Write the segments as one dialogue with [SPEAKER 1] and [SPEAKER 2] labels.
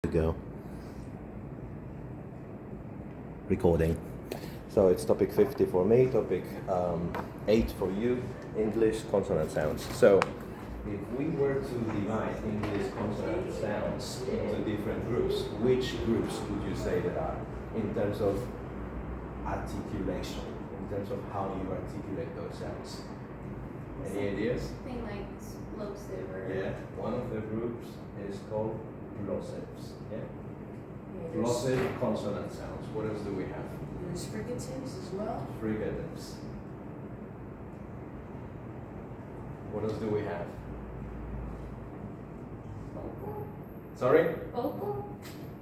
[SPEAKER 1] to go. Recording. So it's topic 50 for me, topic 8 for you, English consonant sounds. So if we were to divide English consonant sounds into different groups, which groups would you say that are in terms of articulation, in terms of how you articulate those sounds? Any ideas?
[SPEAKER 2] Something like explosive or...
[SPEAKER 1] Yeah, one of the groups is called plosives. Yeah? Plosive consonant sounds. What else do we have?
[SPEAKER 3] There's fricatives as well.
[SPEAKER 1] Fricatives. What else do we have?
[SPEAKER 2] Vocal?
[SPEAKER 1] Sorry?
[SPEAKER 2] Vocal?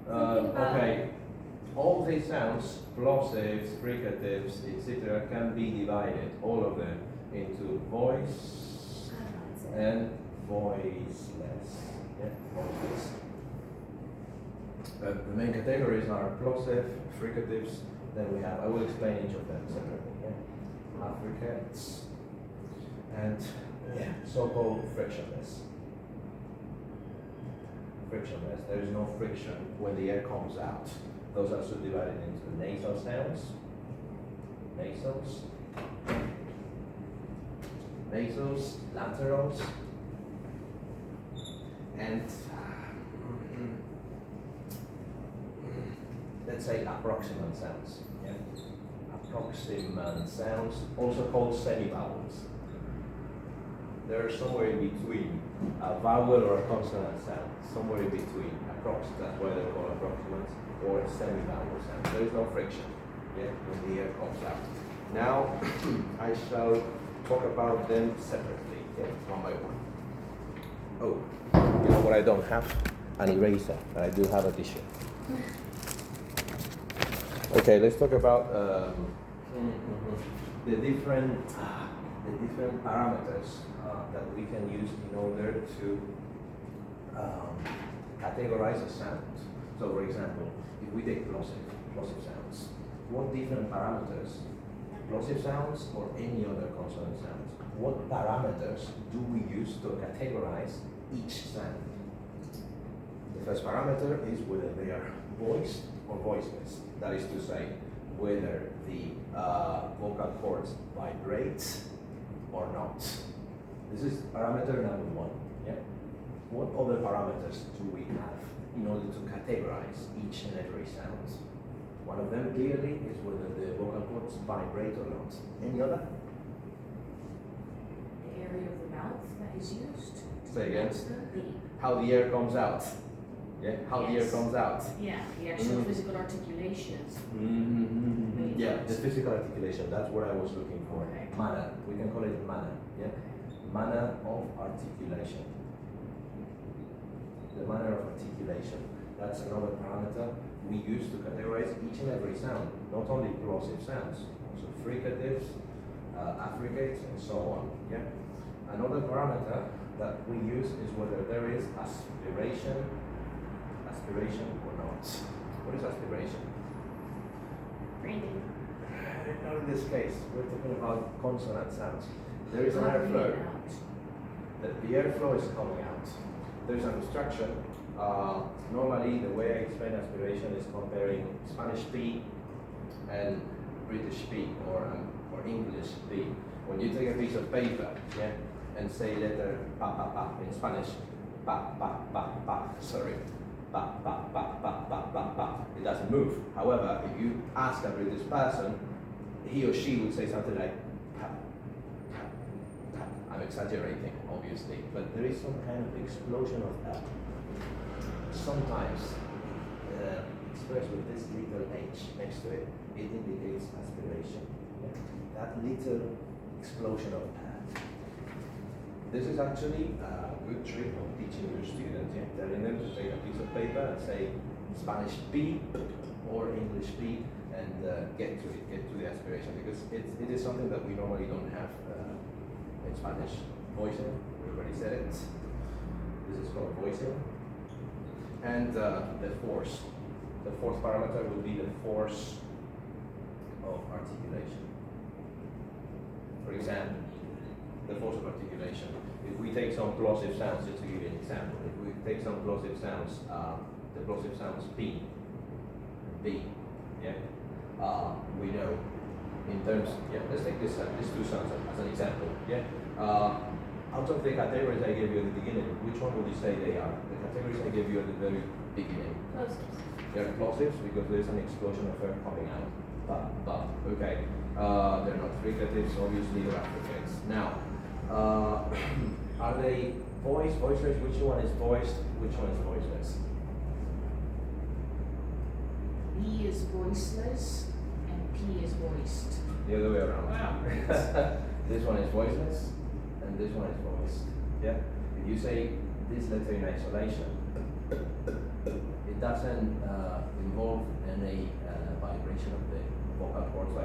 [SPEAKER 2] Thinking about-
[SPEAKER 1] Okay. All these sounds, plosives, fricatives, etc., can be divided, all of them, into voice and voiceless. Yeah, voiceless. The main categories are plosive, fricatives, then we have, I will explain each of them separately. Yeah? Affricates, and so-called frictionless. Frictionless, there is no friction when the air comes out. Those are subdivided into nasal sounds, nasals, laterals, and let's say approximant sounds. Yeah? Approximant sounds, also called semivowels. They're somewhere in between a vowel or a consonant sound, somewhere in between. That's why they're called approximants, or a semivowel sound. There is no friction, yeah, when the air comes out. Now, I shall talk about them separately, yeah, one by one. Oh, you know what I don't have? An eraser, but I do have a tissue. Okay, let's talk about the different parameters that we can use in order to categorize a sound. So, for example, if we take plosive sounds, what different parameters, plosive sounds or any other consonant sounds, what parameters do we use to categorize each sound? The first parameter is whether they are voiced or voiceless. That is to say, whether the vocal cords vibrate or not. This is parameter number one. Yeah? What other parameters do we have in order to categorize each and every sound? One of them clearly is whether the vocal cords vibrate or not. Any other?
[SPEAKER 3] The area of the mouth that is used.
[SPEAKER 1] Say again.
[SPEAKER 3] The,
[SPEAKER 1] How the air comes out. Yeah, how the air
[SPEAKER 3] Yes.
[SPEAKER 1] comes out.
[SPEAKER 3] yeah, the actual physical articulations.
[SPEAKER 1] Yeah, the physical articulation, that's what I was looking for.
[SPEAKER 3] Okay.
[SPEAKER 1] Manner, we can call it manner. Yeah, manner of articulation. The manner of articulation. That's another parameter we use to categorize each and every sound, not only plosive sounds, also fricatives, affricates, and so on. Yeah. Another parameter that we use is whether there is aspiration or not. What is aspiration?
[SPEAKER 3] Breathing.
[SPEAKER 1] Not in this case. We're talking about consonant sounds. There is an
[SPEAKER 3] Not breathing
[SPEAKER 1] airflow.
[SPEAKER 3] out.
[SPEAKER 1] The airflow is coming out. There's an obstruction. Normally, the way I explain aspiration is comparing Spanish P and British P or English P. When you take a piece of paper, yeah, and say letter pa pa pa in Spanish, pa pa pa pa. Sorry. Pa, pa, pa, pa, pa, pa, pa. It doesn't move. However, if you ask a British person, he or she would say something like pa, pa, pa. I'm exaggerating, obviously, but there is some kind of explosion of that. Sometimes expressed with this little h next to it, it indicates aspiration. Yeah? That little explosion of that. This is actually a good trick of teaching your students, yeah? Telling them to take a piece of paper and say Spanish P or English P and get to the aspiration, because it is something that we normally don't have in Spanish. Voicing, we already said it. This is called voicing. And the force. The fourth parameter will be the force of articulation. For example, the force of articulation. If we take some plosive sounds, just to give you an example, if we take some plosive sounds, the plosive sounds P, B, yeah? We know in terms, yeah, let's take these two sounds as an example, yeah? Out of the categories I gave you at the beginning, which one would you say they are? The categories I gave you at the very beginning.
[SPEAKER 2] Plosives.
[SPEAKER 1] They're plosives because there's an explosion of air coming out. But, okay. They're not fricatives, obviously they're affricates. Now, are they voiced, voiceless? Which one is voiced? Which one is voiceless?
[SPEAKER 3] B is voiceless and P is voiced.
[SPEAKER 1] The other way around.
[SPEAKER 3] Wow.
[SPEAKER 1] This one is voiceless and this one is voiced. Yeah? If you say this letter in isolation, it doesn't involve any vibration of the vocal cords by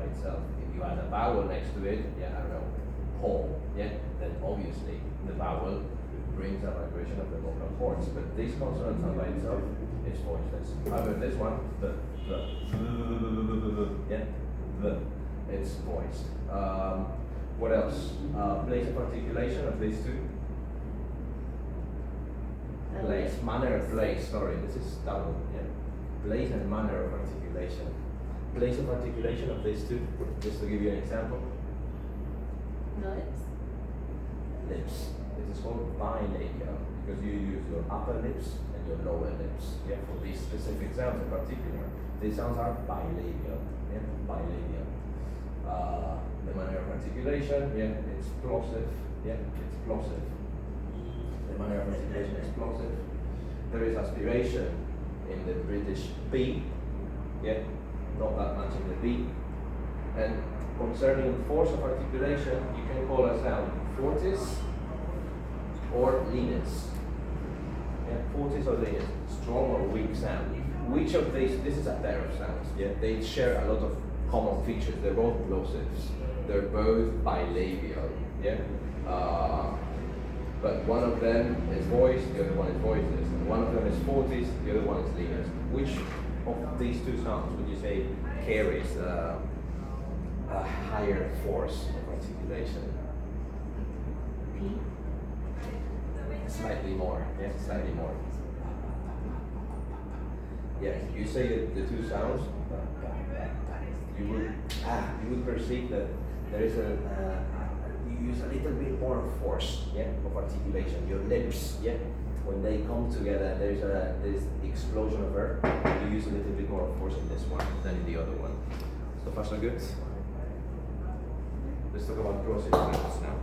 [SPEAKER 1] itself. If you add a vowel next to it, yeah, I don't know, whole, yeah, then obviously the vowel brings a vibration of the vocal cords. But this consonant sound by itself is voiceless. However, this one, yeah, it's voiced. What else? Place of articulation of these two. Place, manner of place, sorry, this is double, yeah. Place and manner of articulation. Place of articulation of these two, just to give you an example.
[SPEAKER 2] The lips.
[SPEAKER 1] Lips. This is called bilabial because you use your upper lips and your lower lips, yeah, for these specific sounds in particular. These sounds are bilabial, yeah, bilabial. The manner of articulation, yeah, it's plosive, yeah, it's plosive. The manner of articulation is plosive. There is aspiration in the British B, yeah, not that much in the B. And concerning force of articulation, you can call a sound fortis or lenis. Yeah, fortis or lenis, strong or weak sound. Which of these, this is a pair of sounds, yeah, they share a lot of common features. They're both plosives. They're both bilabial, yeah. But one of them is voiced, the other one is voiceless. And one of them is fortis, the other one is lenis. Which of these two sounds would you say carries a higher force of articulation?
[SPEAKER 3] P.
[SPEAKER 1] Slightly more, yeah, slightly more. Yeah, you say the two sounds, you would perceive that there is you use a little bit more force, yeah, of articulation. Your lips, yeah, when they come together, there's this explosion of air. You use a little bit more force in this one than in the other one. So far so good. Let's talk about plosive sounds now.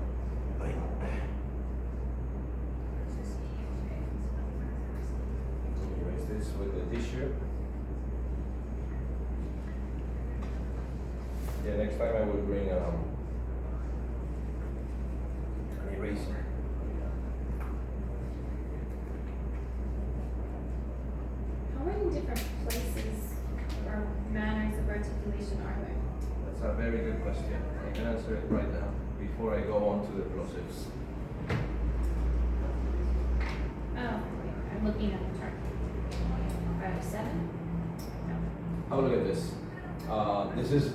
[SPEAKER 1] Erase this with the tissue. Yeah, next time I will bring an eraser.
[SPEAKER 2] How many different places or manners of articulation are there?
[SPEAKER 1] That's a very good question. I can answer it right now before I go on to the plosives.
[SPEAKER 2] Oh, I'm looking at the chart. 7? No.
[SPEAKER 1] Have a look at this. This is,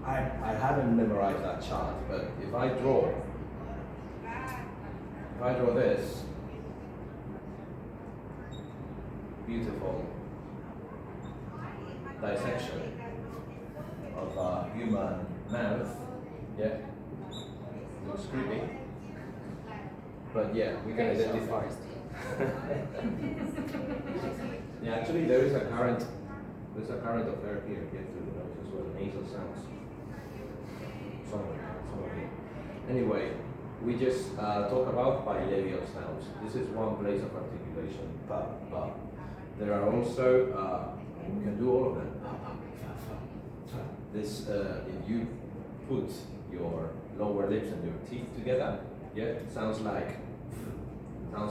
[SPEAKER 1] I haven't memorized that chart, but if I draw this beautiful dissection of a human mouth, yeah, looks creepy, but yeah, we can identify. Yeah, actually there is a current of air here through the nose as well, nasal sounds. Some of it. Anyway, we just talk about bilabial sounds. This is one place of articulation. But there are also, we can do all of them. This, if you put your lower lips and your teeth together, yeah, it sounds like f.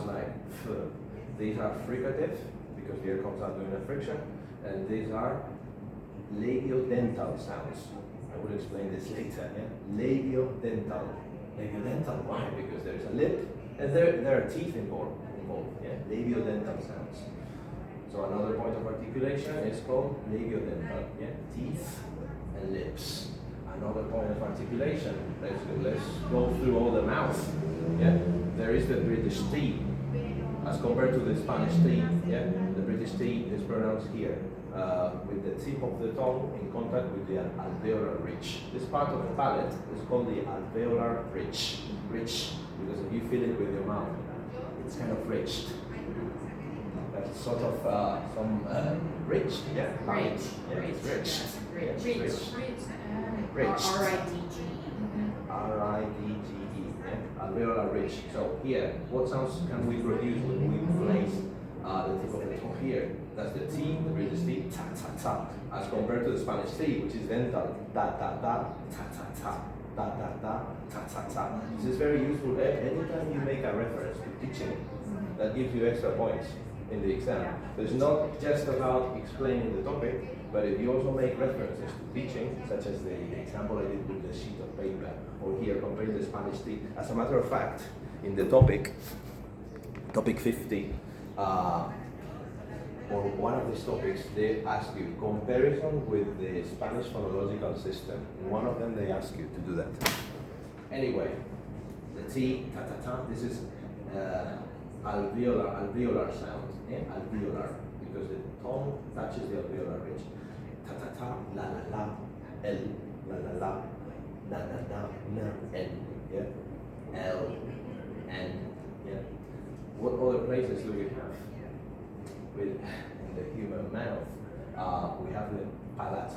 [SPEAKER 1] These are fricative because the air comes out doing a friction, and these are labiodental sounds. I will explain this later. Yeah, labiodental. Labiodental. Why? Because there is a lip and there are teeth involved. Yeah, labiodental sounds. So another point of articulation is called labiodental. Yeah, teeth and lips. Another point of articulation. Let's go through all the mouth. Yeah, there is the British T. as compared to the Spanish T. Yeah, the British T is pronounced here with the tip of the tongue in contact with the alveolar ridge. This part of the palate is called the alveolar ridge. Ridge because if you feel it with your mouth, it's kind of ridged. That's sort of some ridge. Yeah,
[SPEAKER 3] Ridge.
[SPEAKER 1] Yeah, it's ridge.
[SPEAKER 3] Ridge.
[SPEAKER 1] Yeah, it's ridge.
[SPEAKER 3] R-I-D-G-E.
[SPEAKER 1] R-I-D-G-E, yeah? Alveolar ridge. So here, what sounds can we produce when we place the tip of the tongue here? That's the T, the British T, ta ta ta, as compared to the Spanish T, which is dental, da da da, ta ta ta, da da da, ta ta ta. This is very useful. Anytime you make a reference to teaching, that gives you extra points in the exam. So it's not just about explaining the topic, but if you also make references to teaching, such as the example I did with the sheet of paper, or here comparing the Spanish T. As a matter of fact, in the topic 50, or one of these topics, they ask you comparison with the Spanish phonological system. In one of them, they ask you to do that. Anyway, the T, ta ta ta, this is alveolar sound, alveolar, because the tongue touches the alveolar ridge. Ta ta ta, la la la, L, la la la, na na na, na, N, yeah, L, N, yeah. What other places do we have? With in the human mouth, we have the palatal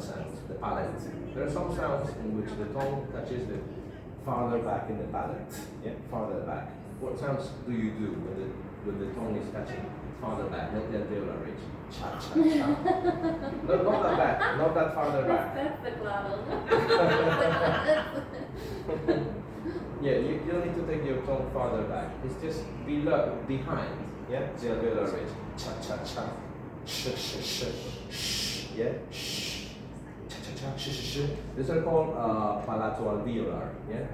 [SPEAKER 1] sounds, the palate. There are some sounds in which the tongue touches the farther back in the palate, yeah, farther back. What sounds do you do when the tongue is touching farther back, not the alveolar ridge? Cha cha cha. No, not that back, not that farther back.
[SPEAKER 2] That's the glottal.
[SPEAKER 1] Yeah, you don't need to take your tongue farther back. It's just below, behind, yeah, the alveolar ridge. Cha cha cha, sh sh sh, sh, yeah, sh, cha cha cha, sh sh sh. These are called palatoalveolar, yeah,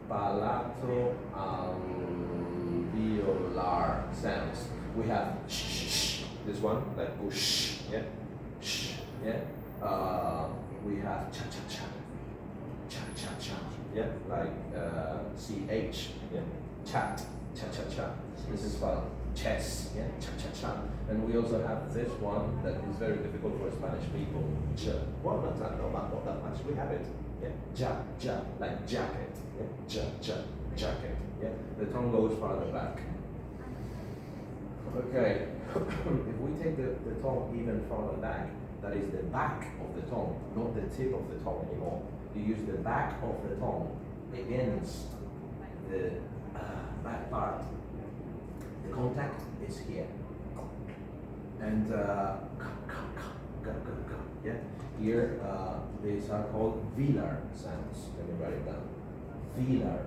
[SPEAKER 1] palatoalveolar sounds. We have sh sh sh. This one, like whoosh, yeah, sh, yeah. We have cha cha cha, cha cha cha. Yeah, like CH, yeah, chat, cha cha cha. This is for chess, yeah, cha cha cha. And we also have this one that is very difficult for Spanish people, j. Well, not that much. We have it, yeah, ja, ja, like jacket, yeah, ja, ja, jacket, yeah. The tongue goes farther back. Okay, if we take the tongue even farther back, that is the back of the tongue, not the tip of the tongue anymore. You use the back of the tongue against the back part. The contact is here. And yeah, here these are called velar sounds. Let me write it down. Velar,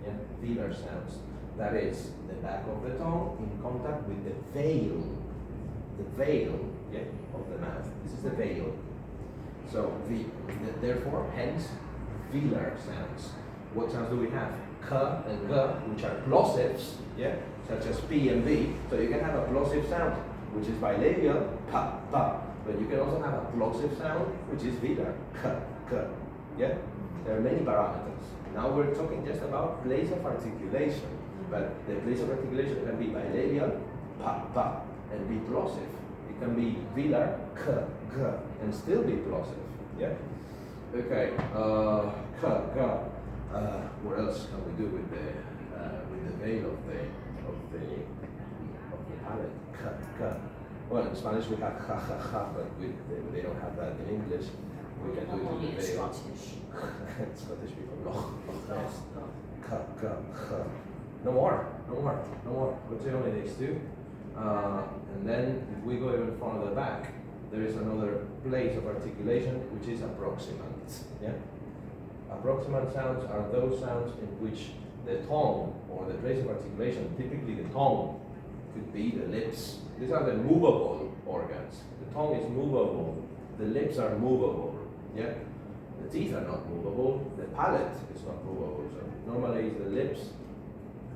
[SPEAKER 1] yeah, velar sounds. That is the back of the tongue in contact with the veil. The veil, yeah, of the mouth. This is the veil. So therefore, hence, velar sounds. What sounds do we have? K and G, which are plosives, yeah, such as P and B. So you can have a plosive sound, which is bilabial, pa, pa. But you can also have a plosive sound, which is velar, K, K, yeah. There are many parameters. Now we're talking just about place of articulation, but the place of articulation can be bilabial, pa, pa, and be plosive. It can be velar, K, G, and still be plosive, yeah. Okay, K, G. What else can we do with the veil of the palate? K, K. Well, in Spanish we have ha ha ha, but they don't have that in English. We can do it with the veil. Scottish people, no, yes. K, K, K. No more. What's the only next two? And then if we go even farther back, there is another place of articulation which is approximant. Yeah? Approximant sounds are those sounds in which the tongue or the place of articulation, typically the tongue, could be the lips. These are the movable organs. The tongue is movable. The lips are movable. Yeah? The teeth are not movable. The palate is not movable. So normally it's the lips,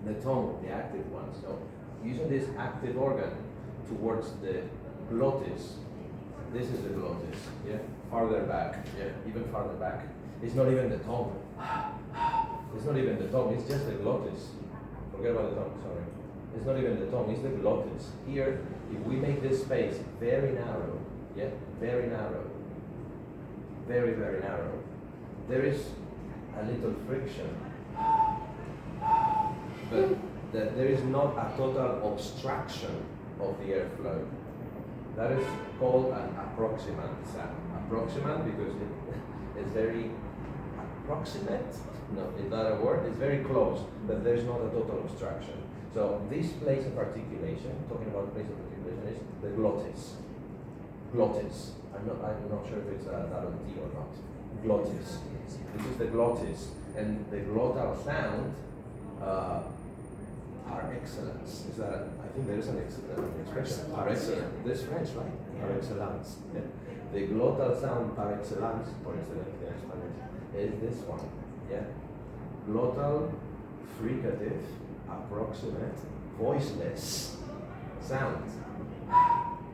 [SPEAKER 1] the tongue, the active ones. So using this active organ towards the glottis. This is the glottis, yeah? Farther back, yeah, even farther back. It's not even the tongue. It's not even the tongue, it's just the glottis. Forget about the tongue, sorry. It's not even the tongue, it's the glottis. Here, if we make this space very narrow, yeah, very narrow, very, very narrow, there is a little friction. But there is not a total obstruction of the airflow. That is called an approximant sound. Approximant because it's very approximate. No, is that a word? It's very close, but there's not a total obstruction. So this place of articulation, talking about place of articulation, is the glottis. Glottis. I'm not sure if it's a double T or not. Glottis. This is the glottis, and the glottal sound par excellence. Is that? I think there is an expression. Par excellence. This French, right? Par excellence. Yeah. The glottal sound par excellence, por excelencia en Spanish, is this one. Yeah. Glottal, fricative, approximate, voiceless sound.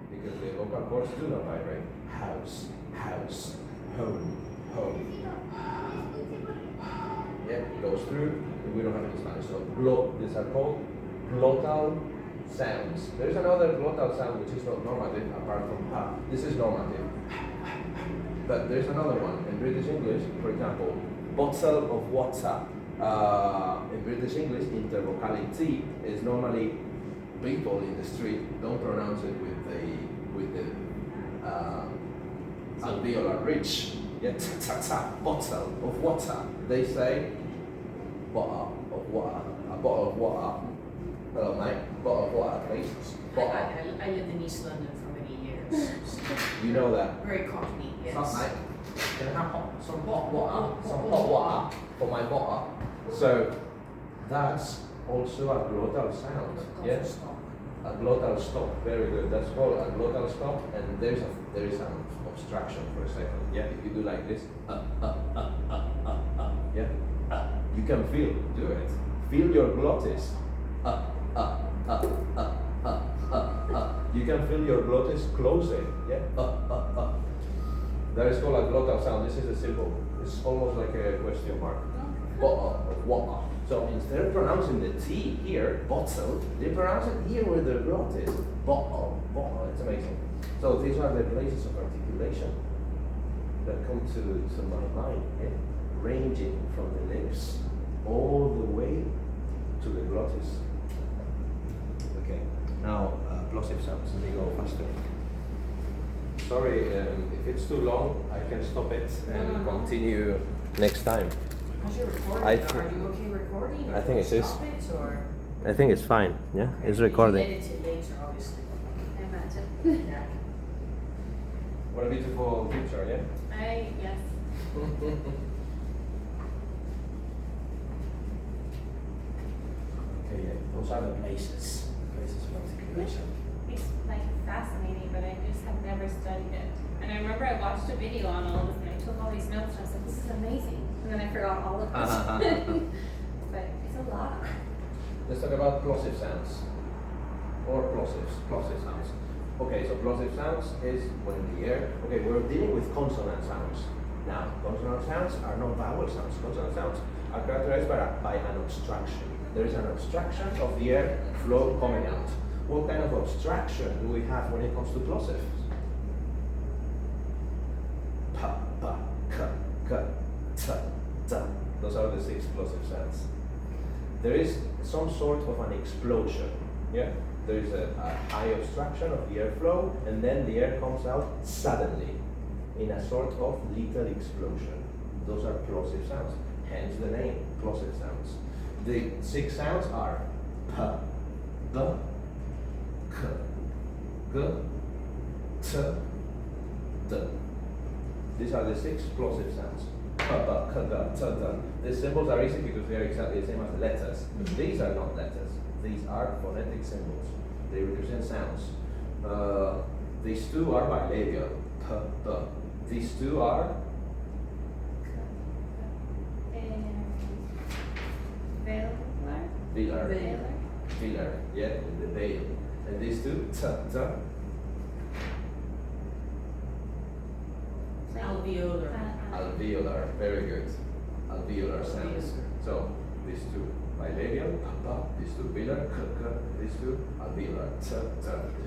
[SPEAKER 1] Because the vocal cords do not vibrate. House, house, home, home. Yeah, it goes through. We don't have it in Spanish. So these are called glottal sounds. There is another glottal sound which is not normative apart from ha. This is normative. But there's another one. In British English, for example, bottle of water. In British English, intervocality is normally people in the street don't pronounce it with the alveolar ridge. Yeah, bottle of water. They say bottle of water. A bottle of water. Hello, mate. Bottle of water, please. Bottle.
[SPEAKER 3] I lived in East London for many years.
[SPEAKER 1] You know that.
[SPEAKER 3] Very cockney, yes.
[SPEAKER 1] Stop, mate. Can I have some hot water? Some hot water for my water. So that's also a glottal sound. Yes. A glottal stop. Very good. That's called a glottal stop. And there is an obstruction for a second. Yeah. If you do like this, yeah. You can feel. Do it. Feel your glottis. You can feel your glottis closing. Yeah. That is called a glottal sound. This is a symbol. It's almost like a question mark. Water. So instead of pronouncing the T here, bottle, they pronounce it here with the glottis. Bottle. It's amazing. So these are the places of articulation that come to my mind, yeah? Ranging from the lips all the way to the glottis. Okay. Now plosive sounds. Let me go faster. Sorry, if it's too long, I can stop it and continue next time.
[SPEAKER 3] How's your recording? Are you okay recording?
[SPEAKER 1] I think it is.
[SPEAKER 3] Stop it, or?
[SPEAKER 1] I think it's fine. Yeah,
[SPEAKER 3] Okay.
[SPEAKER 1] it's recording.
[SPEAKER 3] You edit it later, obviously.
[SPEAKER 2] I imagine.
[SPEAKER 3] Yeah.
[SPEAKER 1] What a beautiful picture, yeah?
[SPEAKER 2] Yes.
[SPEAKER 1] Okay, yeah. Those are the places of articulation.
[SPEAKER 2] It's like fascinating, but I just have never studied it. And I remember I watched a video on all this and I took all these notes and I was like, this is amazing. And then I forgot all of it. But it's a lot.
[SPEAKER 1] Let's talk about plosive sounds. Or plosive sounds. Okay, so plosive sounds is when in the air. Okay, we're dealing with consonant sounds. Now, consonant sounds are not vowel sounds. Consonant sounds are characterized by an obstruction. There is an obstruction of the air flow coming out. What kind of obstruction do we have when it comes to plosives? Pa, pa, ka, ka, ta, ta. Those are the 6 plosive sounds. There is some sort of an explosion. Yeah? There is a high obstruction of the airflow, and then the air comes out suddenly in a sort of little explosion. Those are plosive sounds, hence the name, plosive sounds. The 6 sounds are pa, ba, k, g, t, d. These are the 6 plosive sounds. Pa, ba, k, g, t, d. The symbols are easy because they are exactly the same as the letters. But these are not letters. These are phonetic symbols. They represent sounds. These 2 are bilabial. P, b. These 2 are velar. Velar, yeah, the veil. And these 2, t, t.
[SPEAKER 3] Alveolar.
[SPEAKER 1] Alveolar, very good. Alveolar sounds.
[SPEAKER 3] Alveolar.
[SPEAKER 1] So these 2 bilabial, these two velar, these two alveolar.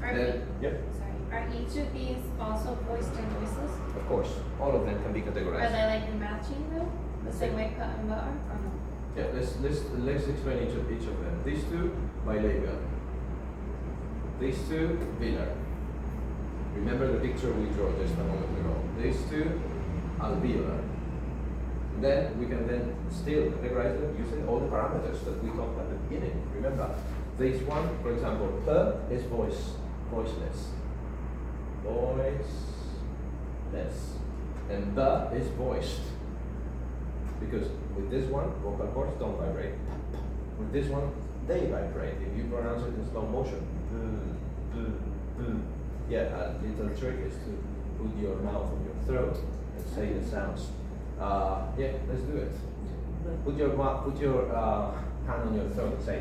[SPEAKER 1] Then, yep.
[SPEAKER 2] Sorry. Are each of these also voiced and voiceless?
[SPEAKER 1] Of course, all of them can be
[SPEAKER 2] Are
[SPEAKER 1] categorized.
[SPEAKER 2] they like matching though? The same way pa and ba are? Or no?
[SPEAKER 1] Yeah, let's explain each of them. These two bilabial. These two velar. Remember the picture we drew just a moment ago. These two alveolar. Then we can then still categorize them using all the parameters that we talked at the beginning. Remember, this one, for example, p is voiceless. Voiceless. And the is voiced. Because with this one, vocal cords don't vibrate. With this one, they vibrate. If you pronounce it in slow motion. Yeah, a little trick is to put your mouth on your throat and say the sounds. Yeah, let's do it. Put your hand on your throat and say.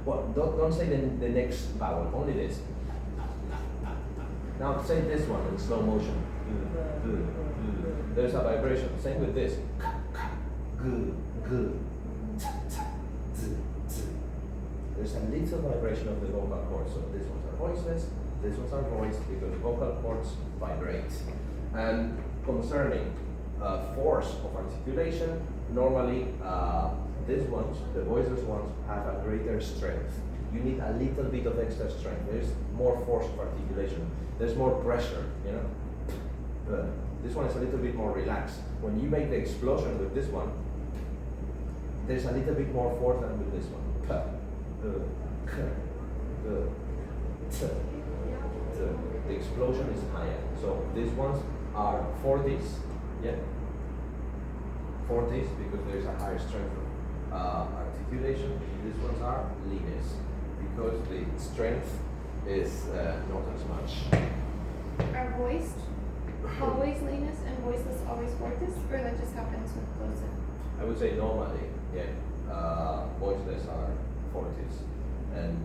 [SPEAKER 1] Well, don't say the next vowel, only this. Now say this one in slow motion. There's a vibration. Same with this. There's a little vibration of the vocal cords. So these ones are voiceless, these ones are voiced because the vocal cords vibrate. And concerning force of articulation, normally these ones, the voiceless ones, have a greater strength. You need a little bit of extra strength. There's more force of articulation. There's more pressure, you know. This one is a little bit more relaxed. When you make the explosion with this one, there's a little bit more force than with this one. The explosion is higher. So these ones are 40s, yeah? 40s because there's a higher strength of articulation. These ones are leanest because the strength is not as much.
[SPEAKER 2] Are voiced always leanest and voiceless always fortis, or that just happens with closing?
[SPEAKER 1] I would say normally, yeah. Voiceless are 40s and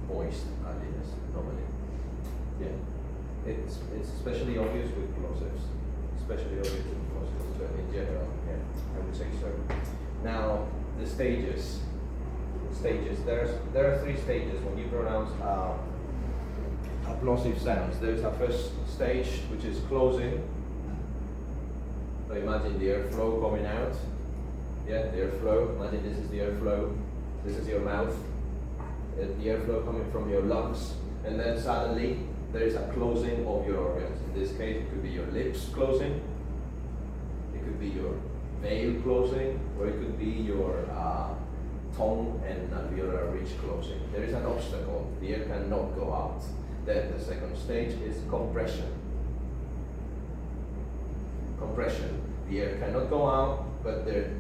[SPEAKER 1] voiced are leanest normally. Yeah. It's especially obvious with plosives. Especially obvious with plosives, but in general, yeah, I would say so. Now the stages. There are three stages when you pronounce plosive sounds. There's a first stage which is closing. So imagine the airflow coming out. Yeah, the airflow. Imagine this is the airflow. This is your mouth. The airflow coming from your lungs, and then suddenly there is a closing of your organs. In this case, it could be your lips closing. It could be your veil closing, or it could be your tongue and alveolar ridge closing. There is an obstacle. The air cannot go out. Then the second stage is compression. Compression. The air cannot go out, but it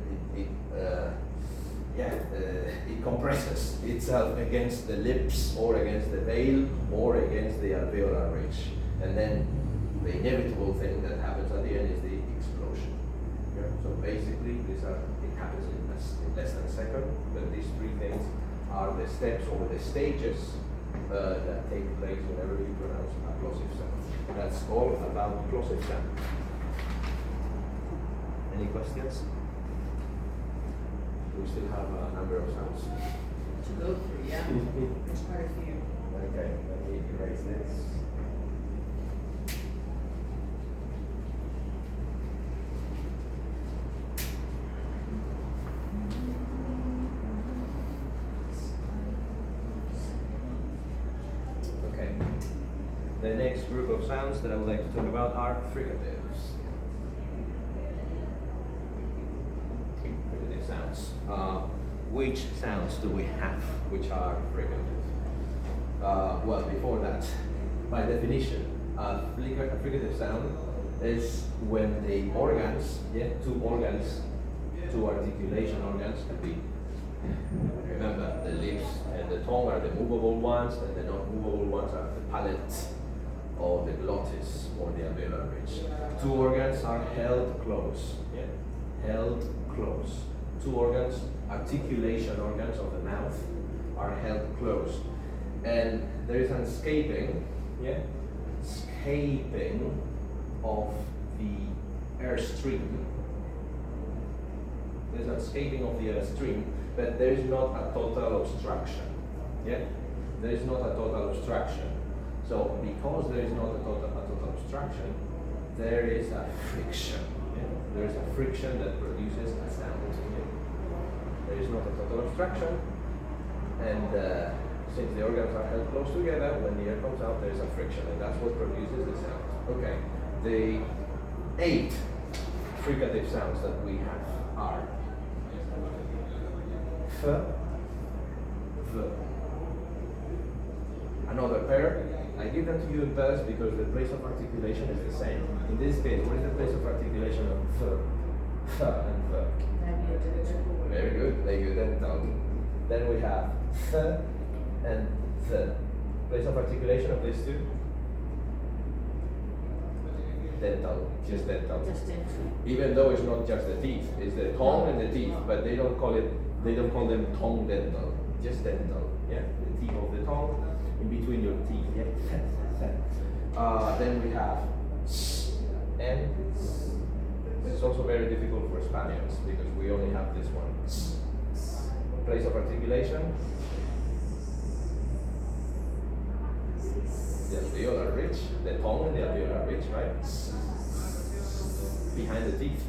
[SPEAKER 1] compresses itself against the lips, or against the veil, or against the alveolar ridge. And then the inevitable thing that happens at the end is the explosion. Yeah? So basically, it happens in less than a second, but these three things are the steps or the stages that take place whenever you pronounce a plosive sound. That's all about plosive sound. Any questions? We still have a number of sounds
[SPEAKER 3] To go through, yeah. There's quite a few.
[SPEAKER 1] Okay, let me erase this. Okay. The next group of sounds that I would like to talk about are fricatives. Fricative sounds. Which sounds do we have which are fricative? Well, before that, by definition, a fricative sound is when the organs, two articulation organs can be. Remember, the lips and the tongue are the movable ones, and the non-movable ones are the palate or the glottis or the alveolar ridge. Two organs are held close. Yeah? Held close. Two organs, articulation organs of the mouth, are held close. And there is an escaping of the air stream There's an escaping of the stream, but there is not a total obstruction. Yeah, there is not a total obstruction. So because there is not a total obstruction, there is a friction. Yeah? There is a friction that produces a sound. Yeah? There is not a total obstruction, and since the organs are held close together, when the air comes out, there is a friction, and that's what produces the sound. Okay, the 8 fricative sounds that we have are f, v. Another pair. I give them to you in pairs because the place of articulation is the same. In this case, what is the place of articulation of f and v? Very good, labiodental. Then we have th and th. Place of articulation of these two? Dental, just dental.
[SPEAKER 3] Just dental.
[SPEAKER 1] Even though it's not just the teeth, it's the tongue and the teeth, but they don't call them tongue dental, just dental. Yeah, the tip of the tongue in between your teeth. Yeah. Then we have s and s. It's also very difficult for Spaniards because we only have this one. Place of articulation. The alveolar ridge, the tongue and the alveolar ridge, right? Behind the teeth.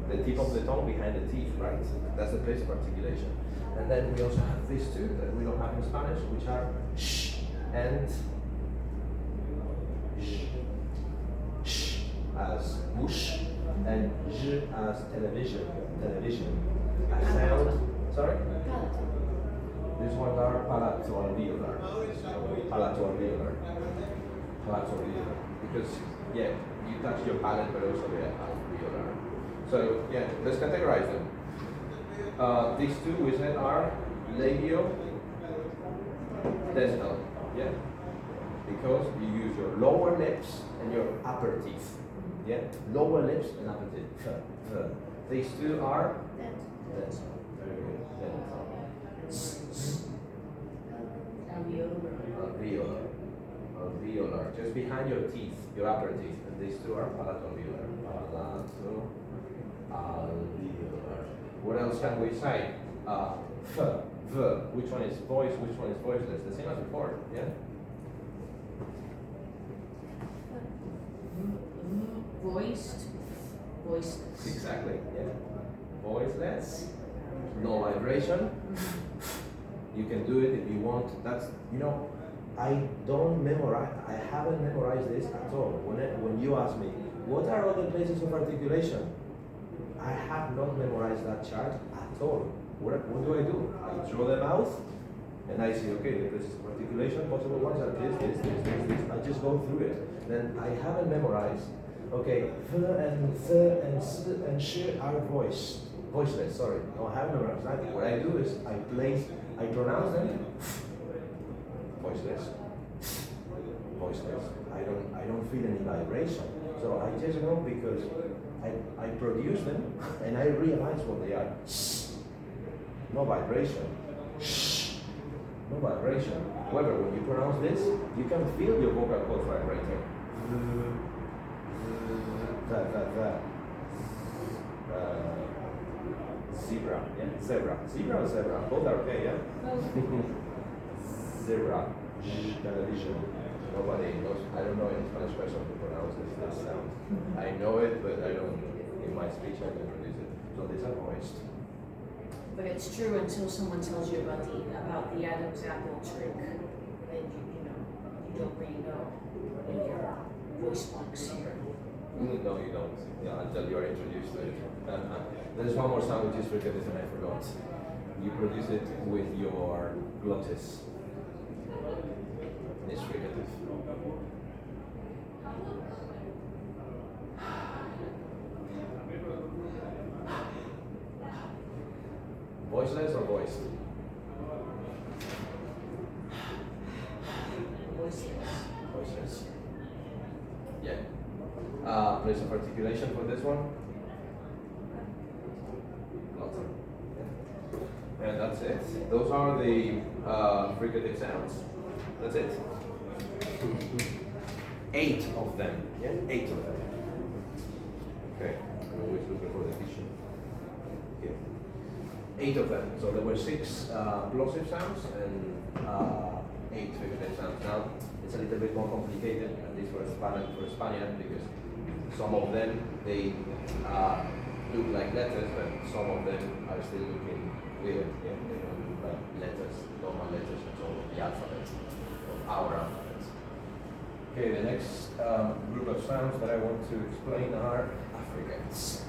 [SPEAKER 1] The tip of the tongue behind the teeth, right? That's the place of articulation. And then we also have these two that we don't have in Spanish, which are sh and sh as bush and j as television. A sound. Sorry? These ones are palatoalveolar. Palatoalveolar. Because, yeah, you touch your palate, but also the alveolar. So, yeah, let's categorize them. These two we said are labiodental. Yeah? Because you use your lower lips and your upper teeth. Yeah? Lower lips and upper teeth. These two are dental. Very good. Dental. Alveolar. Just behind your teeth, your upper teeth. And these two are palatoalveolar. Palatoalveolar. What else can we say? F, v. Which one is voice? Which one is voiceless? The same as before. Yeah.
[SPEAKER 3] Voiced, voiceless.
[SPEAKER 1] Exactly. Yeah. Voiceless. No vibration. You can do it if you want. That's, I haven't memorized this at all. When you ask me, what are other places of articulation? I have not memorized that chart at all. What do? I draw them out, and I see, okay, the places of articulation, possible ones are this. I just go through it. Then I haven't memorized, okay, f and th and s and sh are voiceless, sorry. No, I haven't memorized that. What I do is I pronounce them voiceless. I don't feel any vibration. So I just know because I produce them and I realize what they are. No vibration. No vibration. However, when you pronounce this, you can feel your vocal cords vibrating. Zebra, yeah? Zebra or zebra? Both are okay, yeah? Zebra. Television. Nobody knows. I don't know any Spanish person who pronounces this sound. I know it, but I don't. In my speech, I can produce it. So these are voiced.
[SPEAKER 3] But it's true until someone tells you about the Adam's apple trick, then you don't really know in your voice box here.
[SPEAKER 1] No, you don't. Yeah, until you are introduced to it. There's one more sound which is fricative and I forgot. You produce it with your glottis. It's fricative. Voiceless or voiced? Voiceless. Yeah. Place of articulation for this one? Glottal. Yeah. And that's it. Those are the fricative sounds. That's it. 8 of them. Yeah? 8 of them. Okay. I'm always looking for the tissue. here. 8 of them. So there were 6 plosive sounds and 8 fricative sounds. Now it's a little bit more complicated, at least for Spaniard, because some of them they look like letters, but some of them are still looking weird. Yeah? They don't look like letters, normal letters at all, the alphabet, of our alphabet. Okay, the next group of sounds that I want to explain are affricates.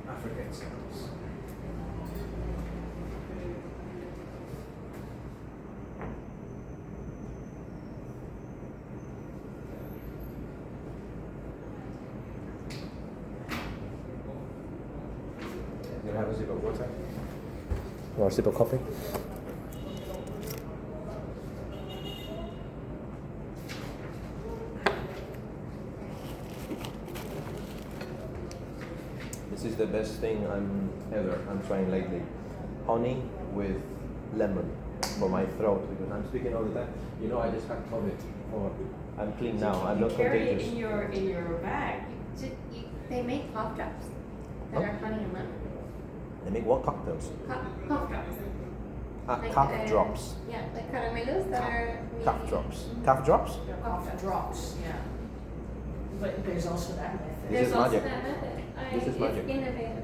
[SPEAKER 1] Affricate sounds. You have a sip of water? Or a sip of coffee? This is the best thing I'm trying lately. Honey with lemon for my throat, because I'm speaking all the time. You know, I just had COVID. Or I'm clean now. I'm not
[SPEAKER 3] carry
[SPEAKER 1] contagious.
[SPEAKER 3] it in your bag.
[SPEAKER 2] They make cough drops that are honey and lemon.
[SPEAKER 1] They make what cocktails?
[SPEAKER 2] Cough drops. Like,
[SPEAKER 1] Cough drops.
[SPEAKER 2] Yeah, like caramelos that are.
[SPEAKER 1] Cough drops. Cough drops?
[SPEAKER 3] They're cough drops, yeah. But there's also that method.
[SPEAKER 1] This
[SPEAKER 2] There's
[SPEAKER 1] is
[SPEAKER 2] also
[SPEAKER 1] magic.
[SPEAKER 2] that method.
[SPEAKER 1] This is
[SPEAKER 2] It's
[SPEAKER 1] magic.
[SPEAKER 2] innovative.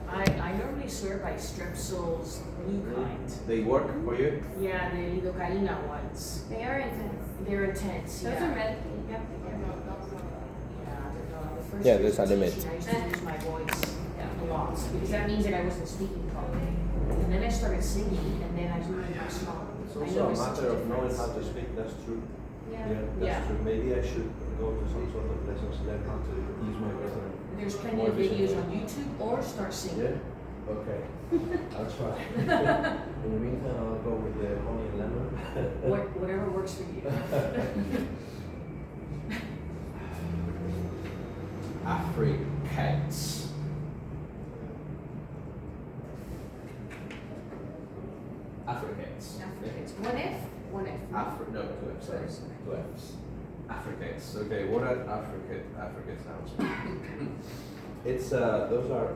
[SPEAKER 3] I normally swear by Strepsil's blue kind.
[SPEAKER 1] They work for you?
[SPEAKER 3] Yeah, the lidocaina ones.
[SPEAKER 2] They are intense.
[SPEAKER 3] They're intense,
[SPEAKER 2] Those
[SPEAKER 3] yeah.
[SPEAKER 2] are medicated. You have to be careful.
[SPEAKER 3] Yeah, the first
[SPEAKER 1] Yeah,
[SPEAKER 3] year
[SPEAKER 1] there's a
[SPEAKER 3] of
[SPEAKER 1] limit.
[SPEAKER 3] teaching, I used to use my voice a lot, because that means that I wasn't speaking properly. And then I started singing, and then I really got strong.
[SPEAKER 1] It's
[SPEAKER 3] I
[SPEAKER 1] also a
[SPEAKER 3] noticed such
[SPEAKER 1] matter of knowing
[SPEAKER 3] difference.
[SPEAKER 1] how to speak, that's true.
[SPEAKER 2] Yeah.
[SPEAKER 1] That's
[SPEAKER 3] Yeah.
[SPEAKER 1] true. Maybe I should go to some sort of lessons, learn how to use my resonance.
[SPEAKER 3] There's plenty
[SPEAKER 1] More
[SPEAKER 3] of videos
[SPEAKER 1] visual.
[SPEAKER 3] on YouTube, or start singing.
[SPEAKER 1] Yeah? Okay. I'll try. In the meantime, I'll go with the honey and lemon.
[SPEAKER 3] Whatever works for you.
[SPEAKER 1] Affricates. Affricates.
[SPEAKER 3] It's one F.
[SPEAKER 1] No, 2 F's, sorry. 2 F's. Affricates. Okay, what are affricate sounds? It's those are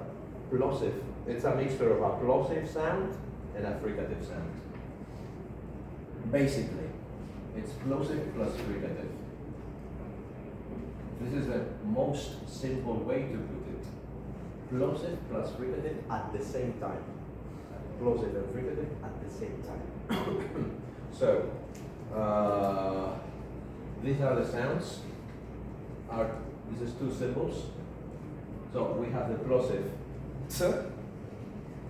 [SPEAKER 1] plosive. It's a mixture of a plosive sound and a fricative sound. Basically, it's plosive plus fricative. This is the most simple way to put it. Plosive plus fricative at the same time. Plosive and fricative at the same time. So, these are the sounds. This is 2 symbols. So we have the plosive t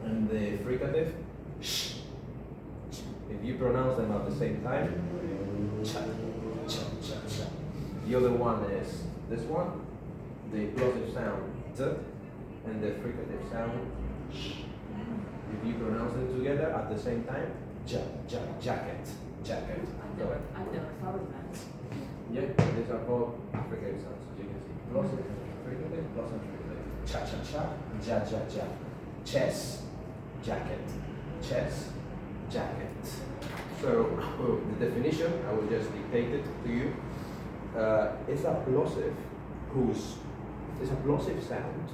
[SPEAKER 1] and the fricative sh. If you pronounce them at the same time, cha, cha, cha, cha. The other one is this one, the plosive sound t and the fricative sound sh. If you pronounce them together at the same time, jacket.
[SPEAKER 3] I've never thought of that.
[SPEAKER 1] Yeah, these are called affricate sounds, as you can see. Plosive, fricative, plosive, fricative. Cha cha cha, ja ja ja. Chess, jacket. Chess, jacket. So the definition, I will just dictate it to you. It's a plosive sound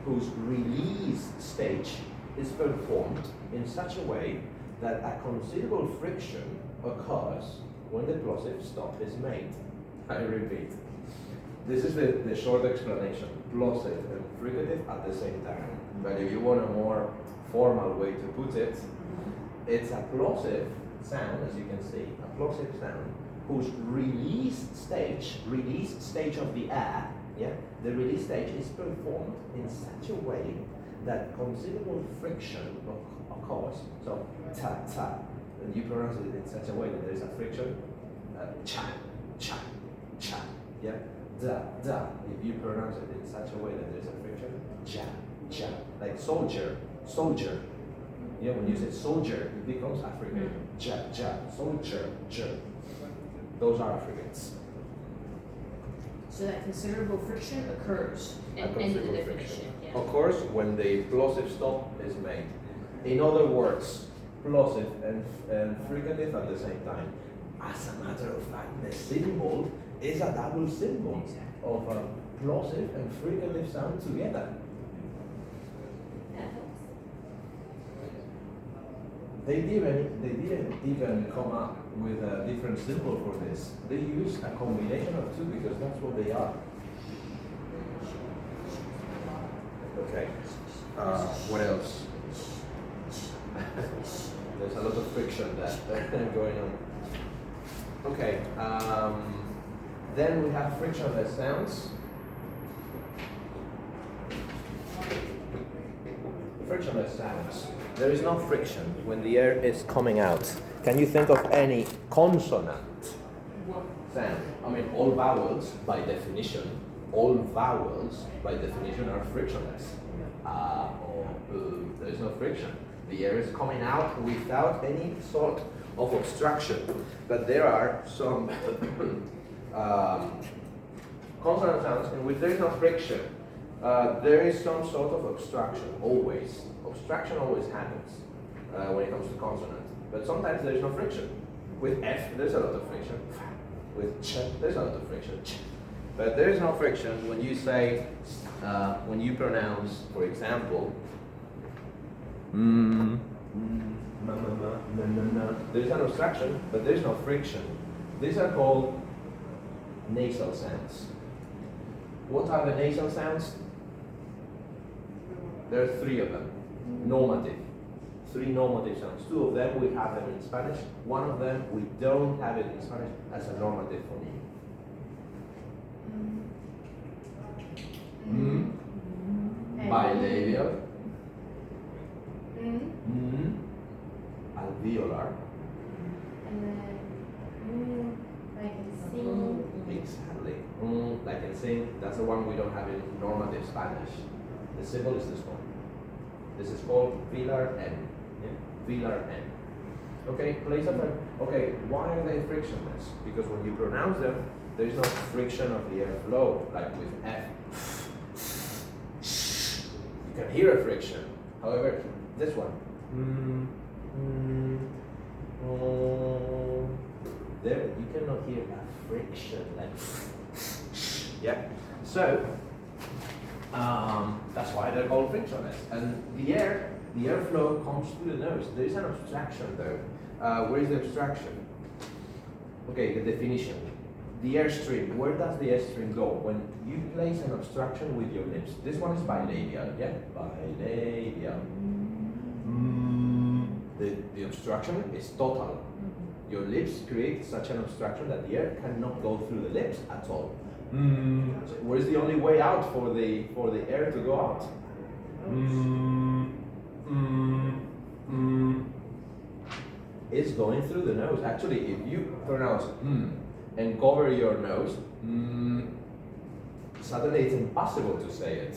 [SPEAKER 1] whose release stage is performed in such a way that a considerable friction occurs when the plosive stop is made. I repeat. This is the short explanation. Plosive and fricative at the same time. But if you want a more formal way to put it, it's a plosive sound, as you can see, a plosive sound whose release stage of the air, the release stage is performed in such a way that considerable friction occurs. So ta ta, and you pronounce it in such a way that there is a friction. Cha cha cha, yeah. Da da. If you pronounce it in such a way that there is a friction. Ja ja, like soldier. Yeah, when you say soldier, it becomes African. Ja ja, soldier. Those are Africans.
[SPEAKER 3] So that considerable friction occurs.
[SPEAKER 1] A
[SPEAKER 3] And
[SPEAKER 1] considerable
[SPEAKER 3] the
[SPEAKER 1] friction.
[SPEAKER 3] definition. Yeah.
[SPEAKER 1] Of course, when the plosive stop is made. In other words, plosive and fricative at the same time. As a matter of fact, the symbol is a double symbol of a plosive and fricative sound together. they didn't even come up with a different symbol for this. They used a combination of two because that's what they are. Okay. What else? There's a lot of friction that going on. Okay. Then we have frictionless sounds. Frictionless sounds. There is no friction when the air is coming out. Can you think of any consonant sound? I mean, all vowels, by definition, are frictionless. There is no friction. The air is coming out without any sort of obstruction. But there are some consonant sounds in which there is no friction. There is some sort of obstruction, always. Obstruction always happens when it comes to consonant. But sometimes there is no friction. With F, there's a lot of friction. With Ch, there's a lot of friction. But there is no friction when you say, when you pronounce, for example, there's an obstruction, but there's no friction. These are called nasal sounds. What are the nasal sounds? There are three of them. Normative. Three normative sounds. Two of them we have them in Spanish. One of them we don't have it in Spanish as a normative phoneme. Bilabial. Alveolar.
[SPEAKER 2] And then, like in sing.
[SPEAKER 1] Exactly. Like in sing, that's the one we don't have in normative Spanish. The symbol is this one. This is called velar N. Yeah? Velar N. Okay, place of them. Okay, why are they frictionless? Because when you pronounce them, there is no friction of the airflow, like with F. You can hear a friction. However, this one. There, you cannot hear a friction like. Yeah. So that's why they're called frictionless. And the airflow comes through the nose. There is an obstruction though. Where is the obstruction? Okay, the definition. The airstream. Where does the airstream go? When you place an obstruction with your lips. This one is bilabial. Yeah, bilabial. The obstruction is total. Your lips create such an obstruction that the air cannot go through the lips at all. So where's the only way out for the air to go out? It's going through the nose. Actually, if you pronounce and cover your nose, suddenly it's impossible to say it.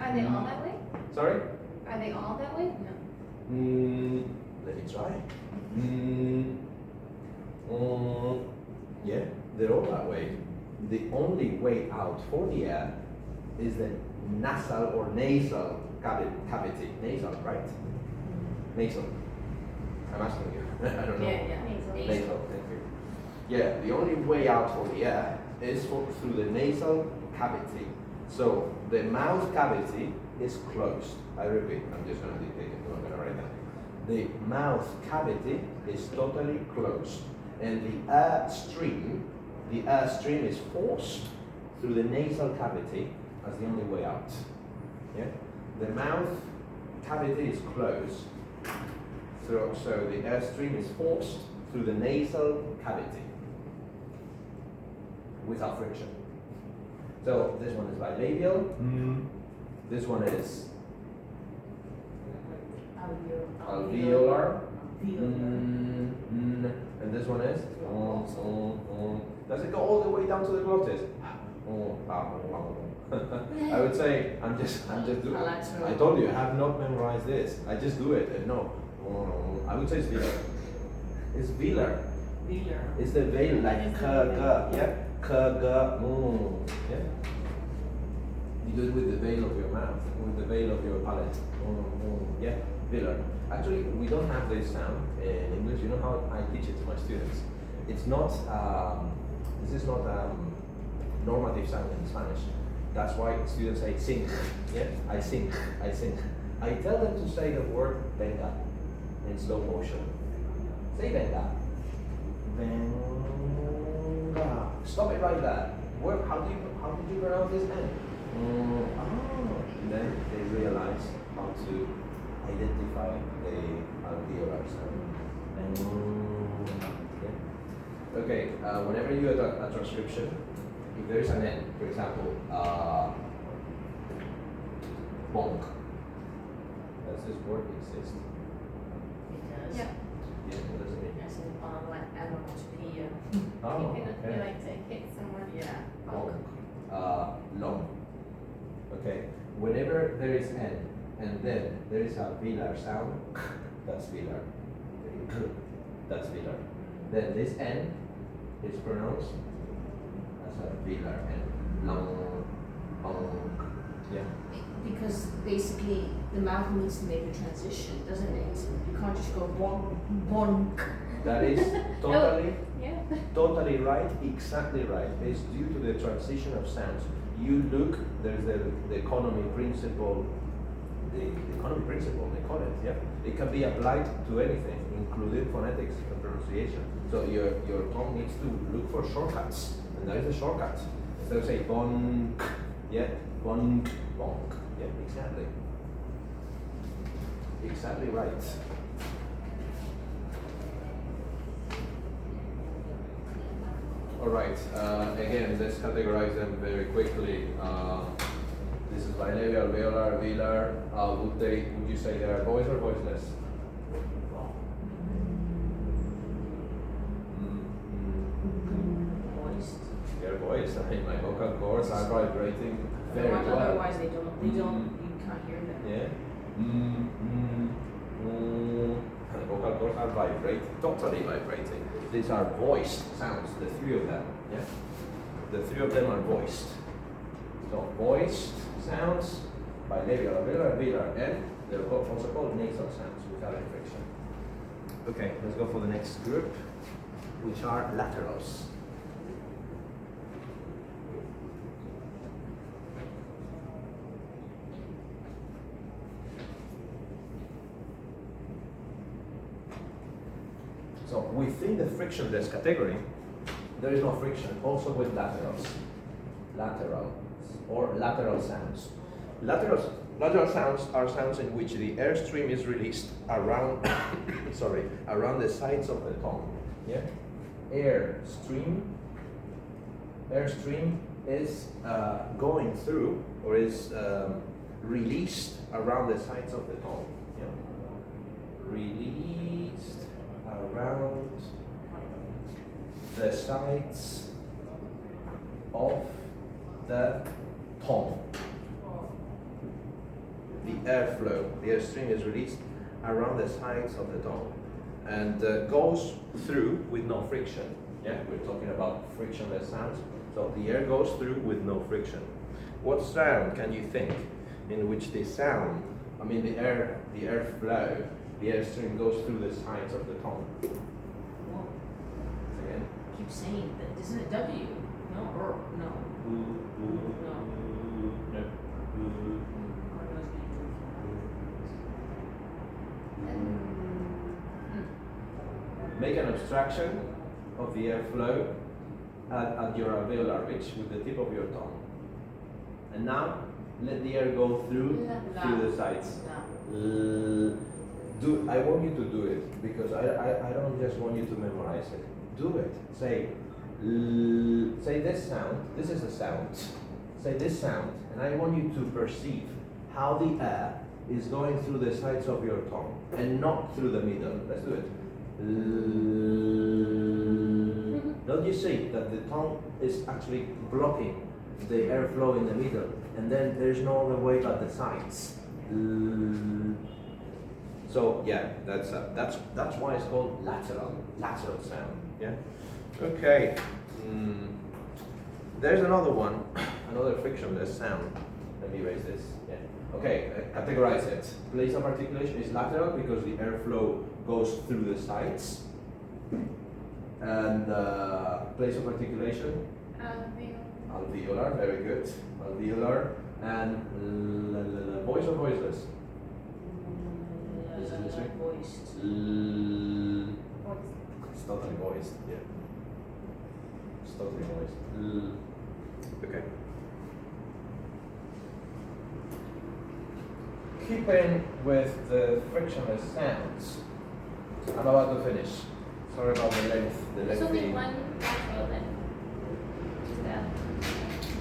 [SPEAKER 2] Are they all that way?
[SPEAKER 1] Sorry?
[SPEAKER 2] Are they all that way? No.
[SPEAKER 1] Let me try. Yeah, they're all that way. The only way out for the air is the nasal or nasal cavity. Nasal, right? Nasal. I'm asking you. I don't know.
[SPEAKER 3] Yeah.
[SPEAKER 1] Nasal, thank you. Yeah, the only way out for the air is through the nasal cavity. So the mouth cavity is closed. I repeat, I'm just going to dictate it. I'm going to write that. The mouth cavity is totally closed, and the air stream is forced through the nasal cavity as the only way out. Yeah, the mouth cavity is closed, so the air stream is forced through the nasal cavity without friction. So this one is bilabial. This one is alveolar. And this one is. Does it go all the way down to the glottis? I would say I'm just doing it. I told you I have not memorized this. I just do it and no. I would say it's velar. It's velar. It's the veil like k, yeah. Yeah. You do it with the veil of your mouth, with the veil of your palate. Yeah, velar. Actually, we don't have this sound in English. You know how I teach it to my students? It's not. This is not normative sound in Spanish. That's why students say sing. Yeah, I sing. I tell them to say the word venga, in slow motion. Say venga. Venga. Stop it right there. How did you pronounce this N? Then they realize how to identify the alveolar sound. Okay, whenever you add a transcription, if there is an N, for example, bonk. Does this word exist?
[SPEAKER 3] It does.
[SPEAKER 2] Yeah.
[SPEAKER 1] Yeah, what does it mean?
[SPEAKER 3] As in onomatopoeia.
[SPEAKER 1] Oh,
[SPEAKER 2] You
[SPEAKER 1] okay.
[SPEAKER 2] like to hit someone.
[SPEAKER 3] Yeah.
[SPEAKER 1] Bonk. Long. Okay. Whenever there is N and then there is a velar sound, that's velar. That's velar. Then this N is pronounced as a velar N. Long. Bonk. Yeah.
[SPEAKER 3] Because basically the mouth needs to make a transition, doesn't it? You can't just go bonk, bonk.
[SPEAKER 1] That is totally,
[SPEAKER 2] Yeah.
[SPEAKER 1] totally right, exactly right. It's due to the transition of sounds. You look, there's the economy principle, the economy principle, they call it, yeah? It can be applied to anything, including phonetics and pronunciation. So your tongue needs to look for shortcuts, and that is the shortcut. Instead of say bonk, yeah, bonk, bonk, yeah, exactly. Exactly right. All right. Again, let's categorize them very quickly. This is bilabial, alveolar, velar. Would you say they are voice or voiceless?
[SPEAKER 3] Voiced.
[SPEAKER 1] They're voiced. I mean, my vocal cords are vibrating very well.
[SPEAKER 3] Otherwise they don't, you can't hear them.
[SPEAKER 1] Yeah. And vocal cords are vibrating, totally vibrating. These are voiced sounds, the three of them. Yeah. The three of them are voiced. So voiced sounds, bilabial, alveolar, velar, and they're also called nasal sounds without any friction. Okay, let's go for the next group, which are laterals. So within the frictionless category, there is no friction, also with laterals. Lateral or lateral sounds. Lateral sounds are sounds in which the airstream is released around around the sides of the tongue. Yeah? Airstream is going through or is released around the sides of the tongue. Yeah? Released around the sides of the tongue. The airflow, the airstream is released around the sides of the tongue and goes through with no friction. Yeah, we're talking about frictionless sounds. So the air goes through with no friction. What sound can you think in which the sound, I mean the airflow, the airstream goes through the sides of the tongue?
[SPEAKER 3] Well,
[SPEAKER 1] Again.
[SPEAKER 3] keep saying that. Isn't it W? No, or no. No.
[SPEAKER 1] No. Make an abstraction of the airflow at your alveolar ridge with the tip of your tongue. And now let the air go through the sides. I want you to do it because I don't just want you to memorize it. Do it. Say this sound. This is a sound. Say this sound, and I want you to perceive how the air is going through the sides of your tongue and not through the middle. Let's do it. Don't you see that the tongue is actually blocking the airflow in the middle, and then there's no other way but the sides. So yeah, that's why it's called lateral sound. Yeah. Okay. There's another one, another frictionless sound. Let me erase this. Yeah. Okay, categorize it. Place of articulation is lateral because the airflow goes through the sides. And place of articulation? Alveolar, very good. Alveolar. And voice or voiceless? This is listening?
[SPEAKER 3] voiced.
[SPEAKER 1] It's totally voiced, yeah. It's totally voiced. Okay. Keeping with the frictionless sounds, I'm about to finish. Sorry about the length.
[SPEAKER 2] There's only one lateral then. Just that.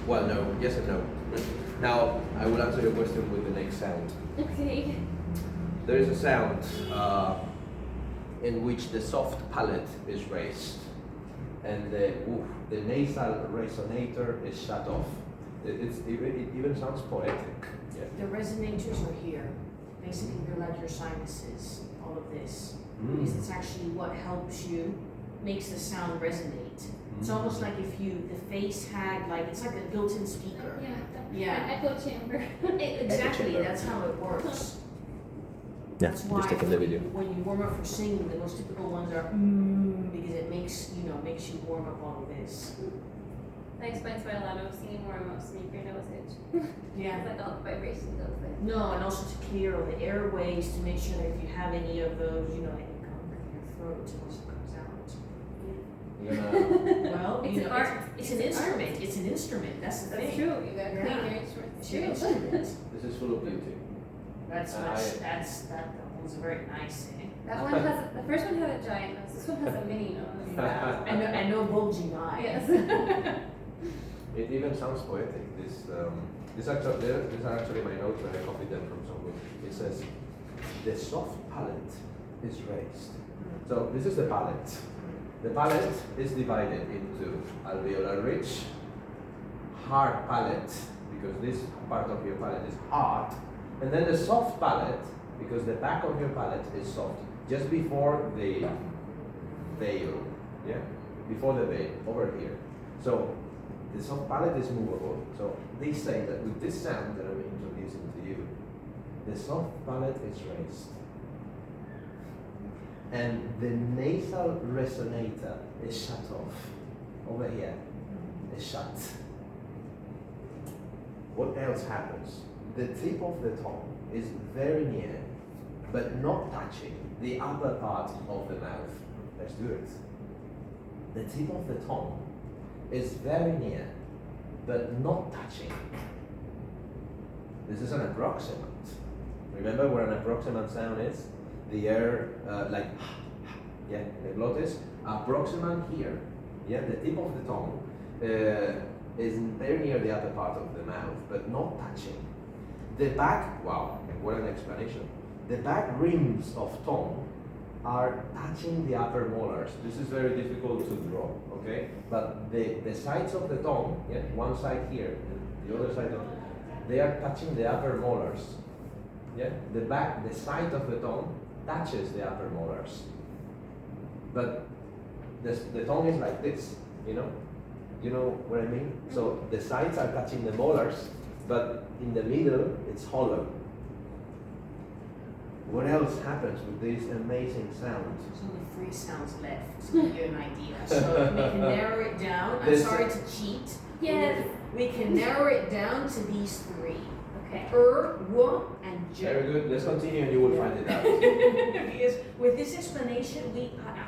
[SPEAKER 1] Well, no. Yes and no. Now, I will answer your question with the next sound.
[SPEAKER 2] Okay.
[SPEAKER 1] There is a sound in which the soft palate is raised and the nasal resonator is shut off. It even sounds poetic. Yeah.
[SPEAKER 3] The resonators are here. Basically, they're like your sinuses, all of this. Because it's actually what helps you, makes the sound resonate. It's almost like if the face had, like, it's like a built-in speaker.
[SPEAKER 2] Yeah. An echo chamber.
[SPEAKER 3] Exactly, that's how it works.
[SPEAKER 1] Yeah,
[SPEAKER 3] That's why
[SPEAKER 1] just taking the video.
[SPEAKER 3] when you warm up for singing, the most typical ones are because it makes you warm up all of this.
[SPEAKER 2] That explains why a lot of singing warm-ups make your nose itch.
[SPEAKER 3] Yeah.
[SPEAKER 2] It's like all the vibration goes there.
[SPEAKER 3] No, and also to clear all the airways, to make sure that if you have any of those, any gunk in your throat, it also comes out.
[SPEAKER 1] You're gonna,
[SPEAKER 3] Well,
[SPEAKER 2] It's an art.
[SPEAKER 3] It's an instrument. It's an instrument. That's the
[SPEAKER 2] That's
[SPEAKER 3] thing.
[SPEAKER 2] true. You gotta clean
[SPEAKER 3] Yeah.
[SPEAKER 2] your instrument.
[SPEAKER 3] It's your instrument.
[SPEAKER 1] this is full of beauty.
[SPEAKER 3] That's
[SPEAKER 1] I-
[SPEAKER 3] much. That one's very nice. Eh?
[SPEAKER 2] That one has, the first one had a giant nose. This one has a mini nose.
[SPEAKER 3] Yeah. and no bulging eye.
[SPEAKER 2] Yes.
[SPEAKER 1] It even sounds poetic. These are actually my notes when I copied them from somewhere. It says, the soft palate is raised. So this is the palate. The palate is divided into alveolar ridge, hard palate, because this part of your palate is hard, and then the soft palate, because the back of your palate is soft, just before the veil, yeah? Before the veil, over here. So the soft palate is movable. So they say that with this sound that I'm introducing to you, the soft palate is raised. And the nasal resonator is shut off. Over here, is shut. What else happens? The tip of the tongue is very near, but not touching the upper part of the mouth. Let's do it. The tip of the tongue is very near, but not touching. This is an approximant. Remember where an approximant sound is? The air, like, yeah, the glottis. Approximant here, yeah, the tip of the tongue is very near the upper part of the mouth, but not touching. The back, wow, what an explanation. The back rims of tongue are touching the upper molars. This is very difficult to draw, okay? But the sides of the tongue, yeah, one side here, and the other side of, they are touching the upper molars. Yeah, the back, the side of the tongue touches the upper molars. But the tongue is like this, you know? You know what I mean? So the sides are touching the molars, but in the middle, it's hollow. What else happens with this amazing sound?
[SPEAKER 3] There's only 3 sounds left to give you an idea. So we can narrow it down. I'm
[SPEAKER 1] This-
[SPEAKER 3] sorry to cheat.
[SPEAKER 2] Yes.
[SPEAKER 3] We can narrow it down to these 3.
[SPEAKER 2] Okay.
[SPEAKER 3] W, and J.
[SPEAKER 1] Very good. Let's continue and you will find it out.
[SPEAKER 3] Because with this explanation,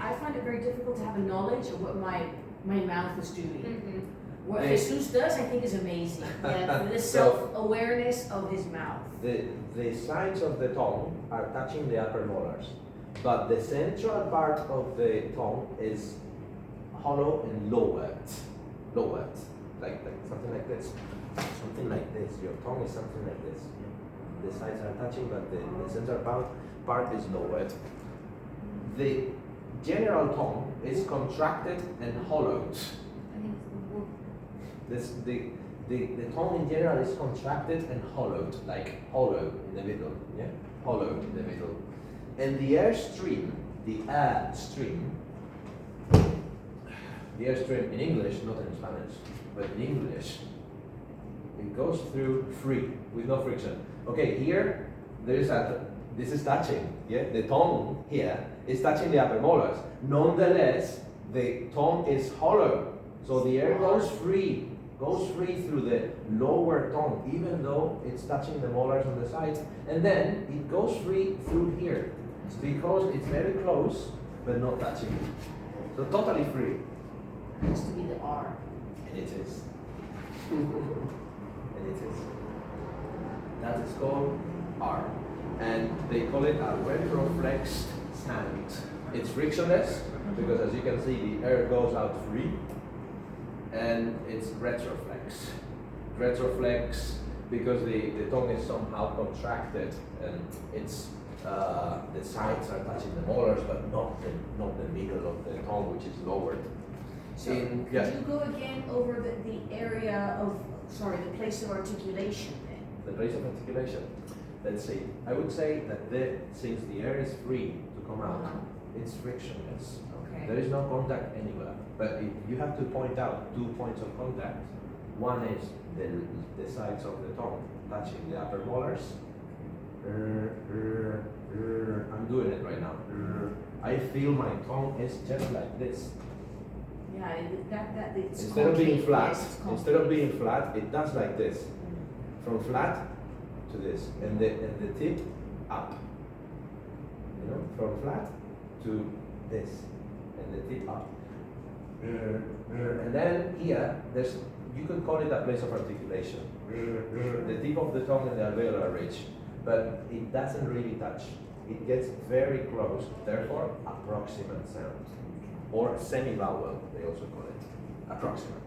[SPEAKER 3] I find it very difficult to have a knowledge of what my mouth is doing.
[SPEAKER 2] Mm-hmm.
[SPEAKER 3] What
[SPEAKER 1] They-
[SPEAKER 3] Jesus does, I think, is amazing. Yeah, the
[SPEAKER 1] So-
[SPEAKER 3] self-awareness of his mouth.
[SPEAKER 1] The sides of the tongue are touching the upper molars, but the central part of the tongue is hollow and lowered. Lowered. Like something like this. Something like this. Your tongue is something like this. The sides are touching, but the central part is lowered. The general tongue is contracted and hollowed.
[SPEAKER 2] I think it's
[SPEAKER 1] The tongue in general is contracted and hollowed, like hollow in the middle, yeah? Hollow in the middle. And the air stream in English, not in Spanish, but in English, it goes through free, with no friction. Okay, here, this is touching, yeah? The tongue here is touching the upper molars. Nonetheless, the tongue is hollow, so the air goes free through the lower tongue, even though it's touching the molars on the sides, and then it goes free through here. Because it's very close, but not touching. So totally free.
[SPEAKER 3] It has to be the R.
[SPEAKER 1] And it is. And it is. That is called R. And they call it a retroflexed sound. It's frictionless, because as you can see, the air goes out free. And it's retroflex. Retroflex because the tongue is somehow contracted and it's the sides are touching the molars, but not the middle of the tongue, which is lowered.
[SPEAKER 3] So could you go again over the area of, the place of articulation then?
[SPEAKER 1] The place of articulation. Let's see. I would say that since the air is free to come out, it's frictionless.
[SPEAKER 3] Okay.
[SPEAKER 1] There is no contact anywhere. But you have to point out 2 points of contact. One is the sides of the tongue touching the upper molars. I'm doing it right now. I feel my tongue is just like this.
[SPEAKER 3] Yeah, it's
[SPEAKER 1] Instead of being flat,
[SPEAKER 3] yes,
[SPEAKER 1] it does like this. From flat to this, and the tip up. You know, from flat to this, and the tip up. And then here, you could call it a place of articulation. The tip of the tongue and the alveolar ridge, but it doesn't really touch. It gets very close, therefore approximate sound, or semi-vowel, they also call it, approximate.